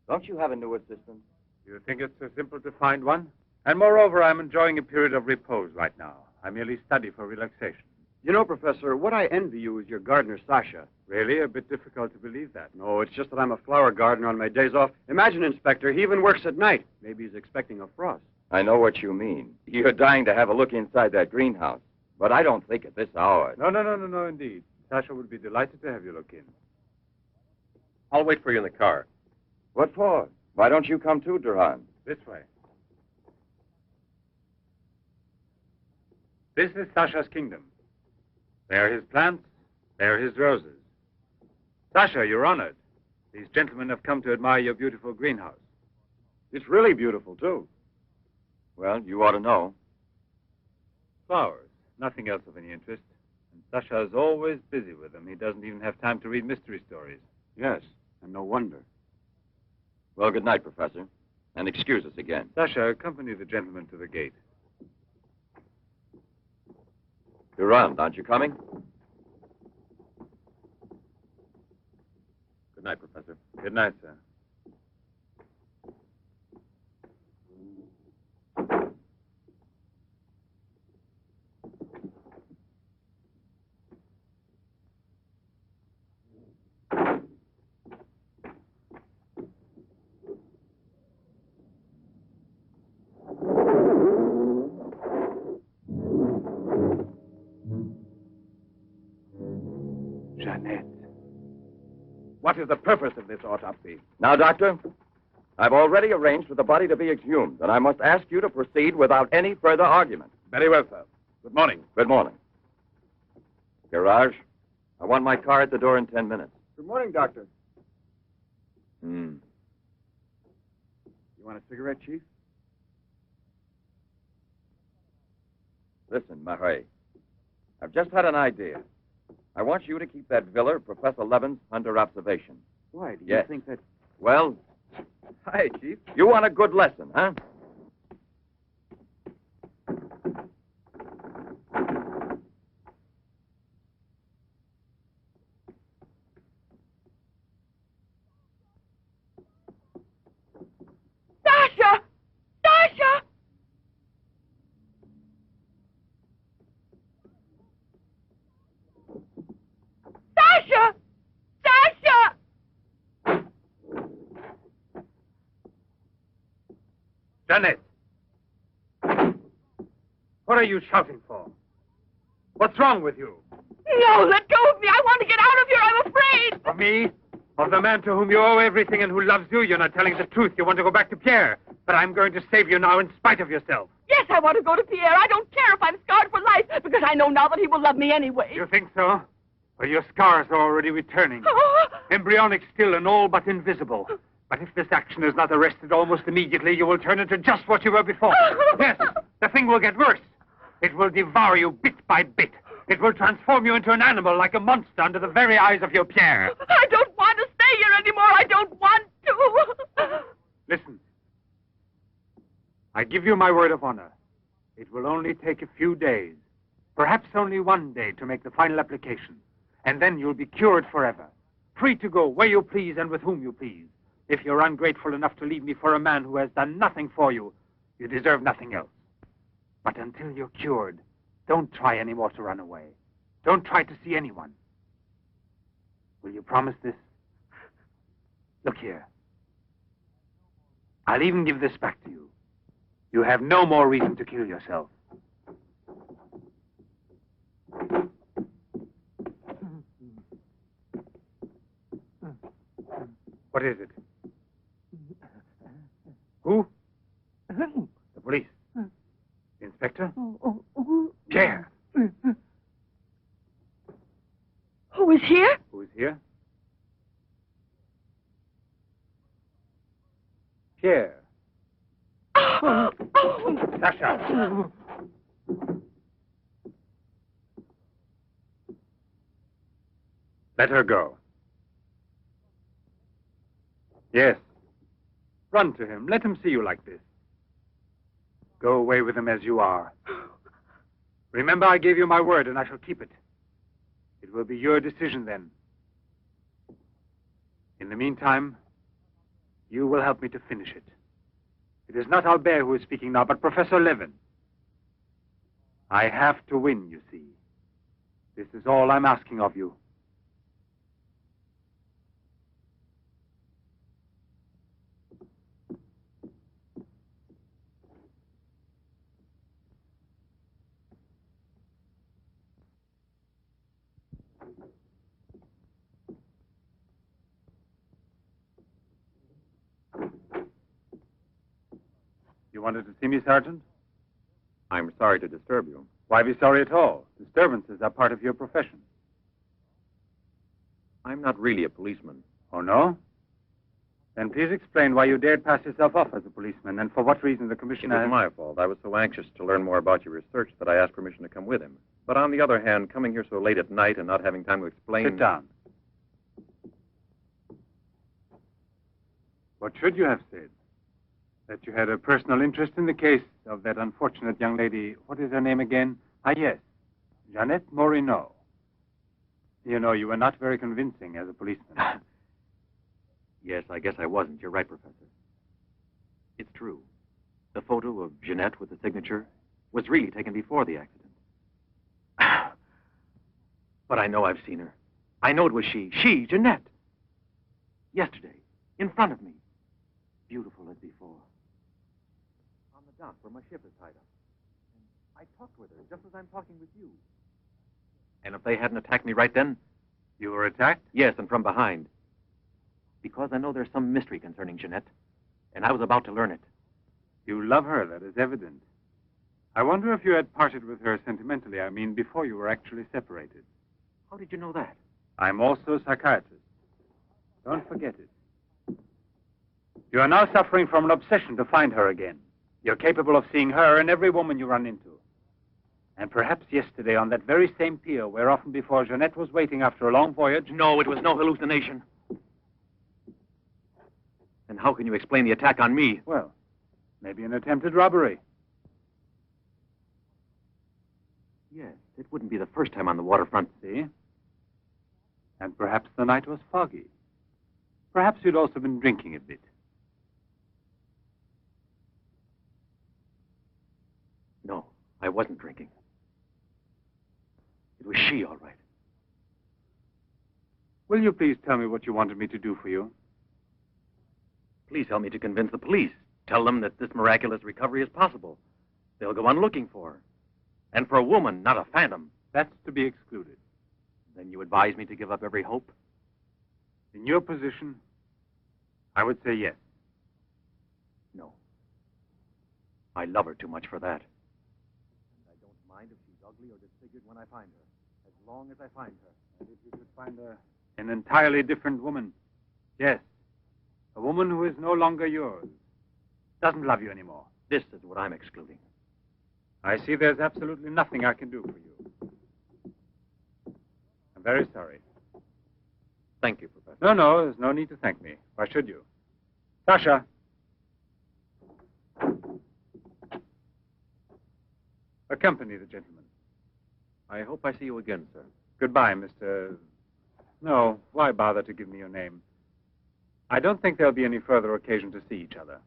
Don't you have a new assistant? You think it's so simple to find one? And moreover, I'm enjoying a period of repose right now. I merely study for relaxation. You know, Professor, what I envy you is your gardener, Sasha. Really? A bit difficult to believe that. No, it's just that I'm a flower gardener on my days off. Imagine, Inspector, he even works at night. Maybe he's expecting a frost. I know what you mean. You're dying to have a look inside that greenhouse. But I don't think at this hour. No, indeed. Sasha would be delighted to have you look in. I'll wait for you in the car. What for? Why don't you come too, Durand? This way. This is Sasha's kingdom. There are his plants. There are his roses. Sasha, you're honored. These gentlemen have come to admire your beautiful greenhouse. It's really beautiful, too. Well, you ought to know. Flowers. Nothing else of any interest. And Sasha is always busy with them. He doesn't even have time to read mystery stories. Yes, and no wonder. Well, good night, Professor. And excuse us again. Sasha, accompany the gentleman to the gate. Durand, aren't you coming? Good night, Professor. Good night, sir. What is the purpose of this autopsy? Now, Doctor, I've already arranged for the body to be exhumed, and I must ask you to proceed without any further argument. Very well, sir. Good morning. Good morning. Garage, I want my car at the door in 10 minutes. Good morning, Doctor. Hmm. You want a cigarette, Chief? Listen, Marais, I've just had an idea. I want you to keep that villa of Professor Levin's under observation. Why? Do you Yes. think that... Well, Hi, Chief. you want a good lesson, huh? Sasha! Sasha! Sasha! Sasha! Janet! What are you shouting for? What's wrong with you? No, let go of me. I want to get out of here. I'm afraid. Of me? Of the man to whom you owe everything and who loves you? You're not telling the truth. You want to go back to Pierre. But I'm going to save you now in spite of yourself. Yes, I want to go to Pierre. I don't care if I'm scarred for life, because I know now that he will love me anyway. You think so? Well, your scars are already returning. Embryonic still and all but invisible. But if this action is not arrested almost immediately, you will turn into just what you were before. Yes, the thing will get worse. It will devour you bit by bit. It will transform you into an animal, like a monster, under the very eyes of your Pierre. I don't want to stay here anymore. I don't want to. Listen. I give you my word of honor. It will only take a few days, perhaps only one day, to make the final application. And then you'll be cured forever, free to go where you please and with whom you please. If you're ungrateful enough to leave me for a man who has done nothing for you, you deserve nothing else. But until you're cured, don't try any more to run away. Don't try to see anyone. Will you promise this? Look here. I'll even give this back to you. You have no more reason to kill yourself. What is it? Who? The police. Inspector? Pierre. Who is here? Who is here? Pierre. Sasha. Let her go. Yes. Run to him. Let him see you like this. Go away with him as you are. Remember, I gave you my word, and I shall keep it. It will be your decision then. In the meantime, you will help me to finish it. It is not Albert who is speaking now, but Professor Levin. I have to win, you see. This is all I'm asking of you. You wanted to see me, Sergeant? I'm sorry to disturb you. Why be sorry at all? Disturbances are part of your profession. I'm not really a policeman. Oh, no? Then please explain why you dared pass yourself off as a policeman, and for what reason the It commissioner... was my fault. I was so anxious to learn more about your research that I asked permission to come with him. But on the other hand, coming here so late at night and not having time to explain... Sit down. What should you have said? That you had a personal interest in the case of that unfortunate young lady. What is her name again? Ah, yes. Jeanette Moreau. You know, you were not very convincing as a policeman. Yes, I guess I wasn't. You're right, Professor. It's true. The photo of Jeanette with the signature was really taken before the accident. But I know I've seen her. I know it was she, Jeanette. Yesterday, in front of me. Beautiful as before. On the dock where my ship is tied up. And I talked with her just as I'm talking with you. And if they hadn't attacked me right then... You were attacked? Yes, and from behind. Because I know there's some mystery concerning Jeanette, and I was about to learn it. You love her, that is evident. I wonder if you had parted with her sentimentally, I mean, before you were actually separated. How did you know that? I'm also a psychiatrist. Don't forget it. You are now suffering from an obsession to find her again. You're capable of seeing her and every woman you run into. And perhaps yesterday on that very same pier where often before Jeanette was waiting after a long voyage... No, it was no hallucination. And how can you explain the attack on me? Well, maybe an attempted robbery. Yes, it wouldn't be the first time on the waterfront. See? And perhaps the night was foggy. Perhaps you'd also been drinking a bit. No, I wasn't drinking. It was she, all right. Will you please tell me what you wanted me to do for you? Please help me to convince the police. Tell them that this miraculous recovery is possible. They'll go on looking for her. And for a woman, not a phantom. That's to be excluded. Then you advise me to give up every hope? In your position, I would say yes. No. I love her too much for that. And I don't mind if she's ugly or disfigured when I find her, as long as I find her. And if you could find an entirely different woman. Yes. A woman who is no longer yours. Doesn't love you anymore. This is what I'm excluding. I see there's absolutely nothing I can do for you. I'm very sorry. Thank you, Professor. No, there's no need to thank me. Why should you? Sasha. Accompany the gentleman. I hope I see you again, sir. Goodbye, Mr... No, why bother to give me your name? I don't think there'll be any further occasion to see each other.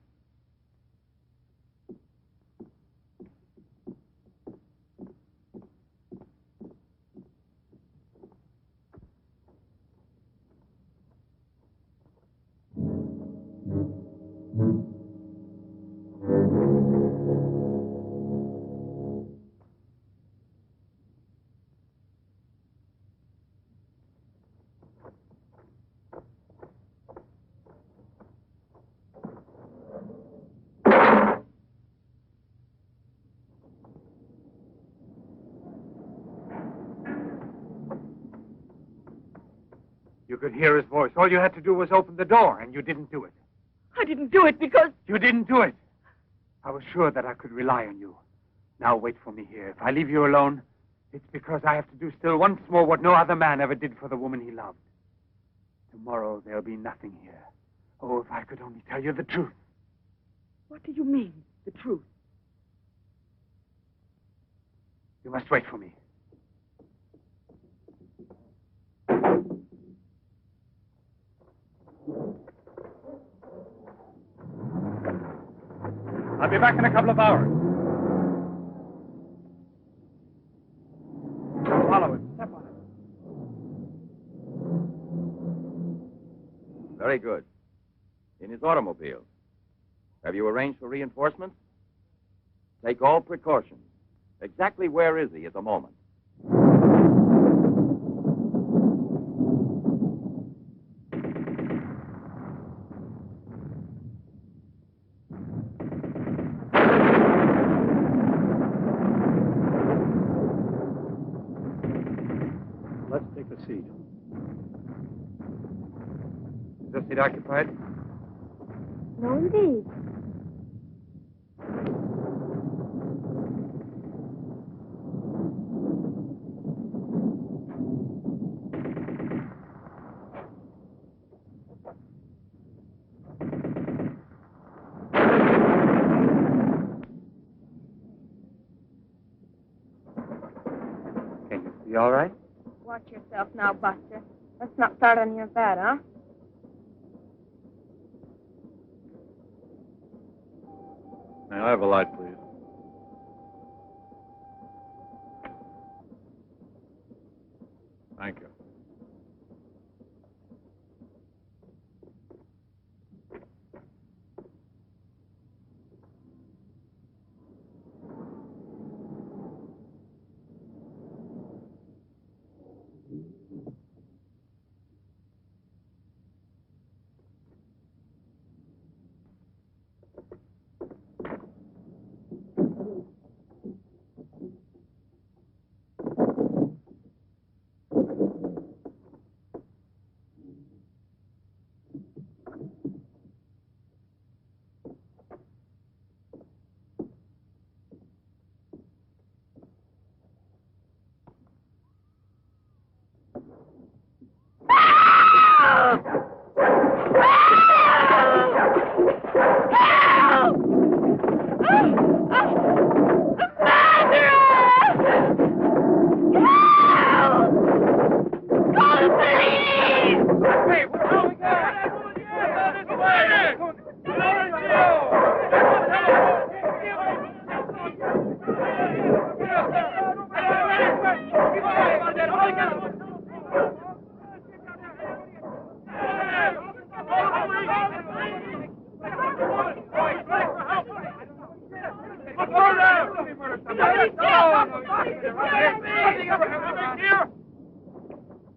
You could hear his voice. All you had to do was open the door, and you didn't do it. I didn't do it because... You didn't do it. I was sure that I could rely on you. Now wait for me here. If I leave you alone, it's because I have to do still once more what no other man ever did for the woman he loved. Tomorrow there'll be nothing here. Oh, if I could only tell you the truth. What do you mean, the truth? You must wait for me. I'll be back in a couple of hours. Follow it. Step on it. Very good. In his automobile. Have you arranged for reinforcements? Take all precautions. Exactly where is he at the moment? Let's take a seat. Is this seat occupied? No, indeed. Can you see all right? Watch yourself now, Buster. Let's not start on your bed, huh? May I have a light, please? Thank you.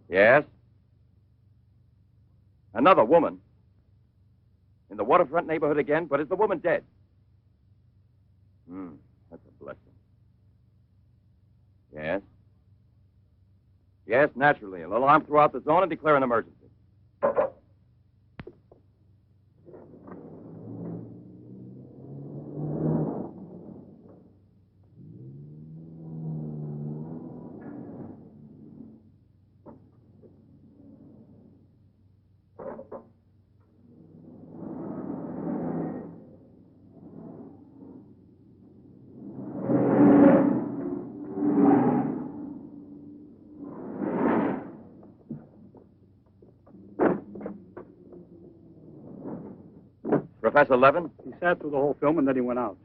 Yes? Another woman? In the waterfront neighborhood again? But is the woman dead? That's a blessing. Yes? Yes, naturally. An alarm throughout the zone and declare an emergency. Professor Levin? He sat through the whole film and then he went out.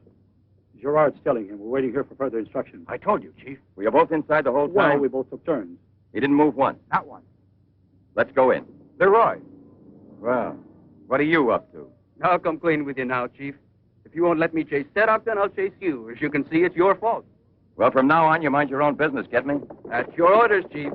Gerard's telling him. We're waiting here for further instructions. I told you, Chief. Were you both inside the whole time? Well, we both took turns. He didn't move once. Not one. Let's go in. Leroy. Well, what are you up to? I'll come clean with you now, Chief. If you won't let me chase Setup, then I'll chase you. As you can see, it's your fault. Well, from now on, you mind your own business, get me? That's your orders, Chief.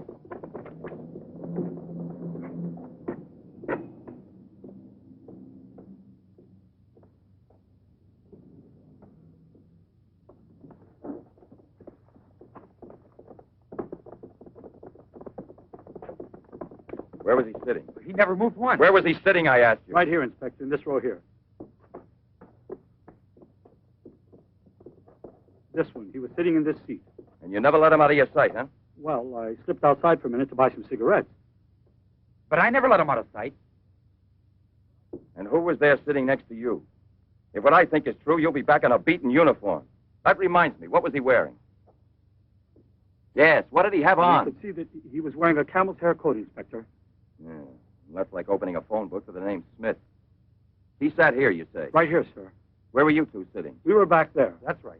Where was he sitting? He never moved once. Where was he sitting, I asked you? Right here, Inspector, in this row here. This one. He was sitting in this seat. And you never let him out of your sight, huh? Well, I slipped outside for a minute to buy some cigarettes. But I never let him out of sight. And who was there sitting next to you? If what I think is true, you'll be back in a beaten uniform. That reminds me, what was he wearing? Yes, what did he have on? You could see that he was wearing a camel's hair coat, Inspector. Yeah, that's like opening a phone book with the name Smith. He sat here, you say? Right here, sir. Where were you two sitting? We were back there. That's right.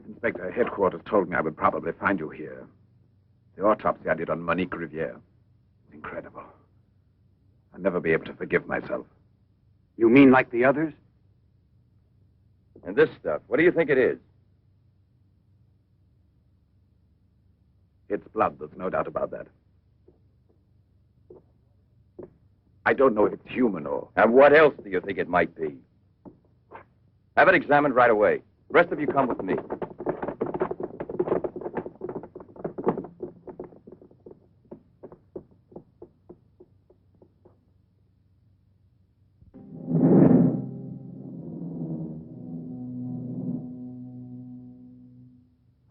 Inspector, headquarters told me I would probably find you here. The autopsy I did on Monique Riviere. It's incredible. I'll never be able to forgive myself. You mean like the others? And this stuff, what do you think it is? It's blood, there's no doubt about that. I don't know if it's human or... And what else do you think it might be? Have it examined right away. The rest of you come with me.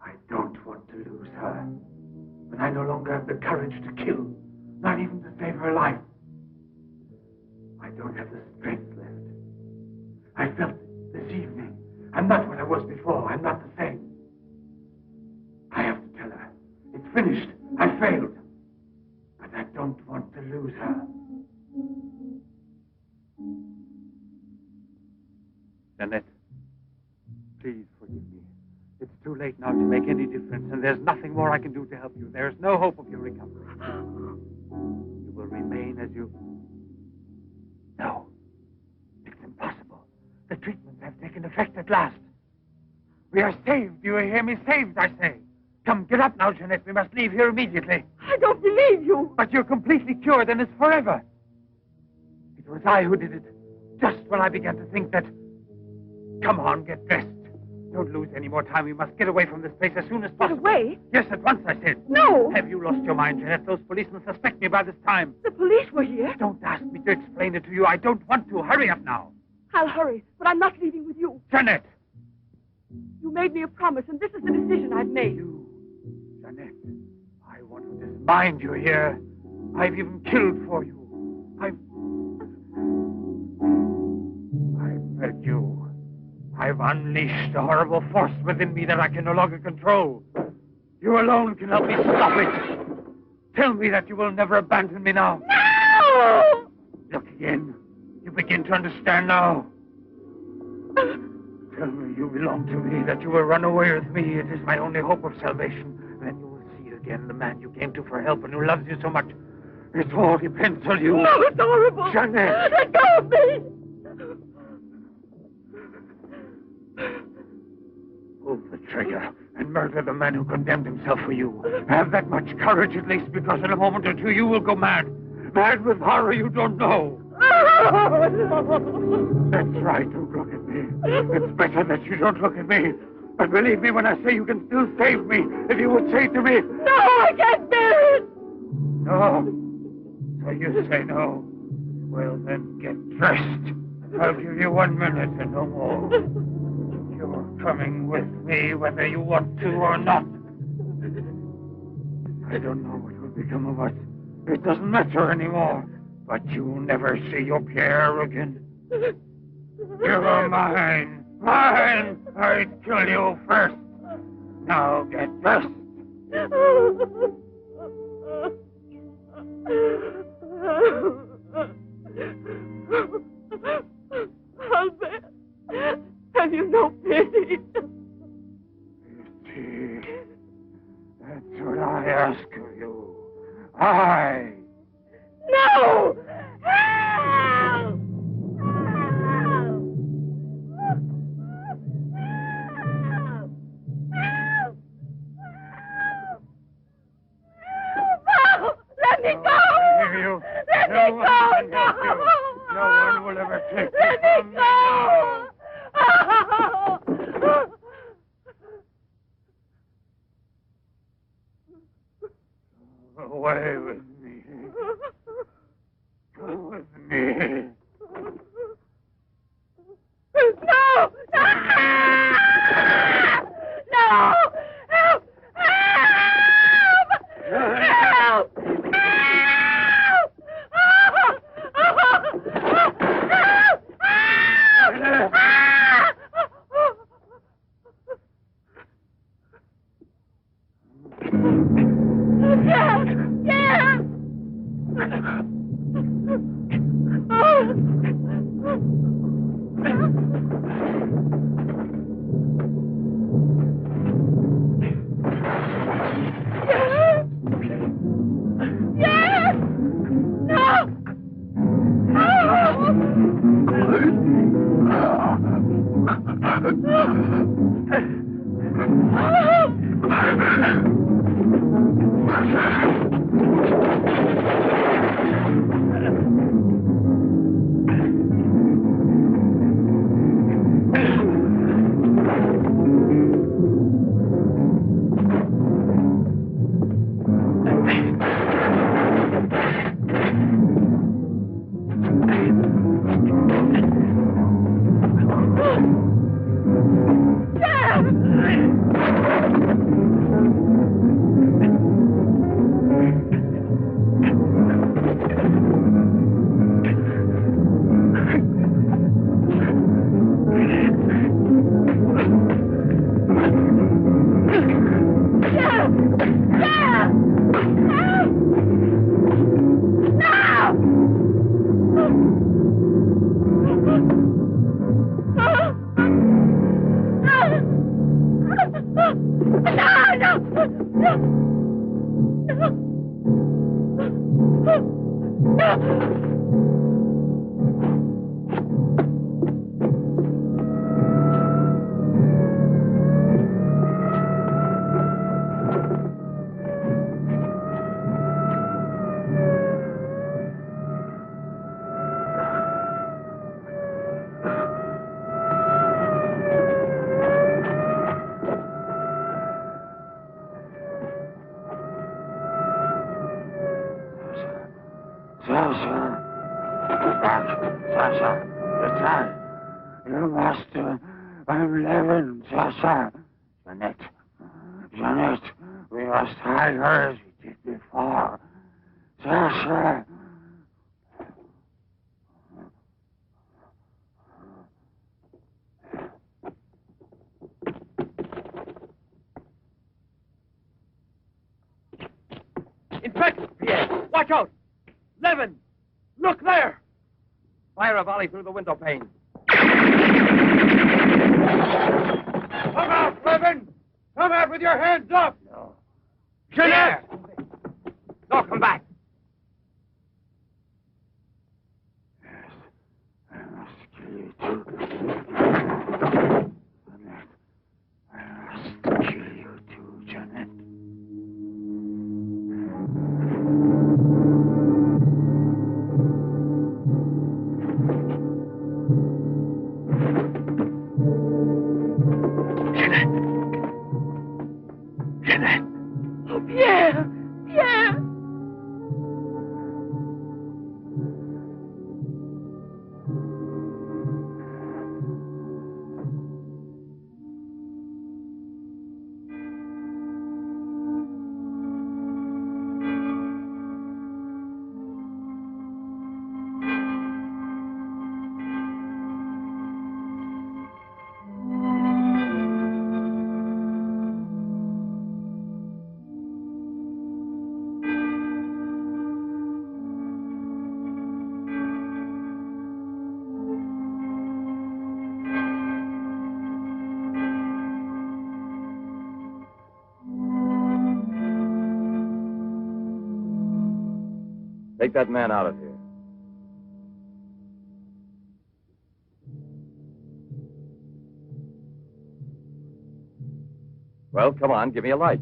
I don't want to lose her. But I no longer have the courage to kill, not even to save her life. I don't have the strength left. I felt it this evening. I'm not what I was before. I'm not the same. I have to tell her. It's finished. I failed. But I don't want to lose her. Annette, please forgive me. It's too late now to make any difference, and there's nothing more I can do to help you. There's no hope of your recovery. You will remain as you... No. It's impossible. The treatments have taken effect at last. We are saved. Do you hear me? Saved, I say. Come, get up now, Jeanette. We must leave here immediately. I don't believe you. But you're completely cured, and it's forever. It was I who did it. Just when I began to think that... Come on, get dressed. Don't lose any more time. We must get away from this place as soon as possible. Get away? Yes, at once, I said. No. Have you lost your mind, Jeanette? Those policemen suspect me by this time. The police were here. Don't ask me to explain it to you. I don't want to. Hurry up now. I'll hurry, but I'm not leaving with you. Jeanette! You made me a promise, and this is the decision I've made. Jeanette, I want to dismind you here. I've even killed for you. I beg you. I've unleashed a horrible force within me that I can no longer control. You alone can help me stop it. Tell me that you will never abandon me now. No! Look again. You begin to understand now. Tell me you belong to me, that you will run away with me. It is my only hope of salvation. Then you will see again the man you came to for help and who loves you so much. It all depends on you. No, it's horrible. Jeanette! Let go of me! Pull the trigger and murder the man who condemned himself for you. Have that much courage at least, because in a moment or two you will go mad. Mad with horror you don't know. That's right, don't look at me. It's better that you don't look at me. But believe me when I say you can still save me, if you would say to me... No, I can't bear it! No. So you say no. Well, then get dressed. I'll give you 1 minute and no more. You're coming with me whether you want to or not. I don't know what will become of us. It doesn't matter anymore. But you'll never see your Pierre again. You're mine. Mine! I'd kill you first. Now get dressed. Albert, have you no pity? Pity? That's what I ask of you. I... No! Help! Let me go! Let me go! No one will ever take you Let from me me go! now. Away with me. Go with me. No! No! No! Help! Help! Help! Sasha, it's I. Your master. I'm Levin, Sasha. Jeanette, we must hide her as we did before. Sasha. Inspector! Pierre, watch out! Levin! Look there! Fire a volley through the window pane. Come out, Levin! Come out with your hands up! No. Jeanette! No, come back. I must kill you too. Jeanette, I must kill you too, Jeanette. Jeanette! Oh, Pierre! Pierre! Take that man out of here. Well, come on, give me a light.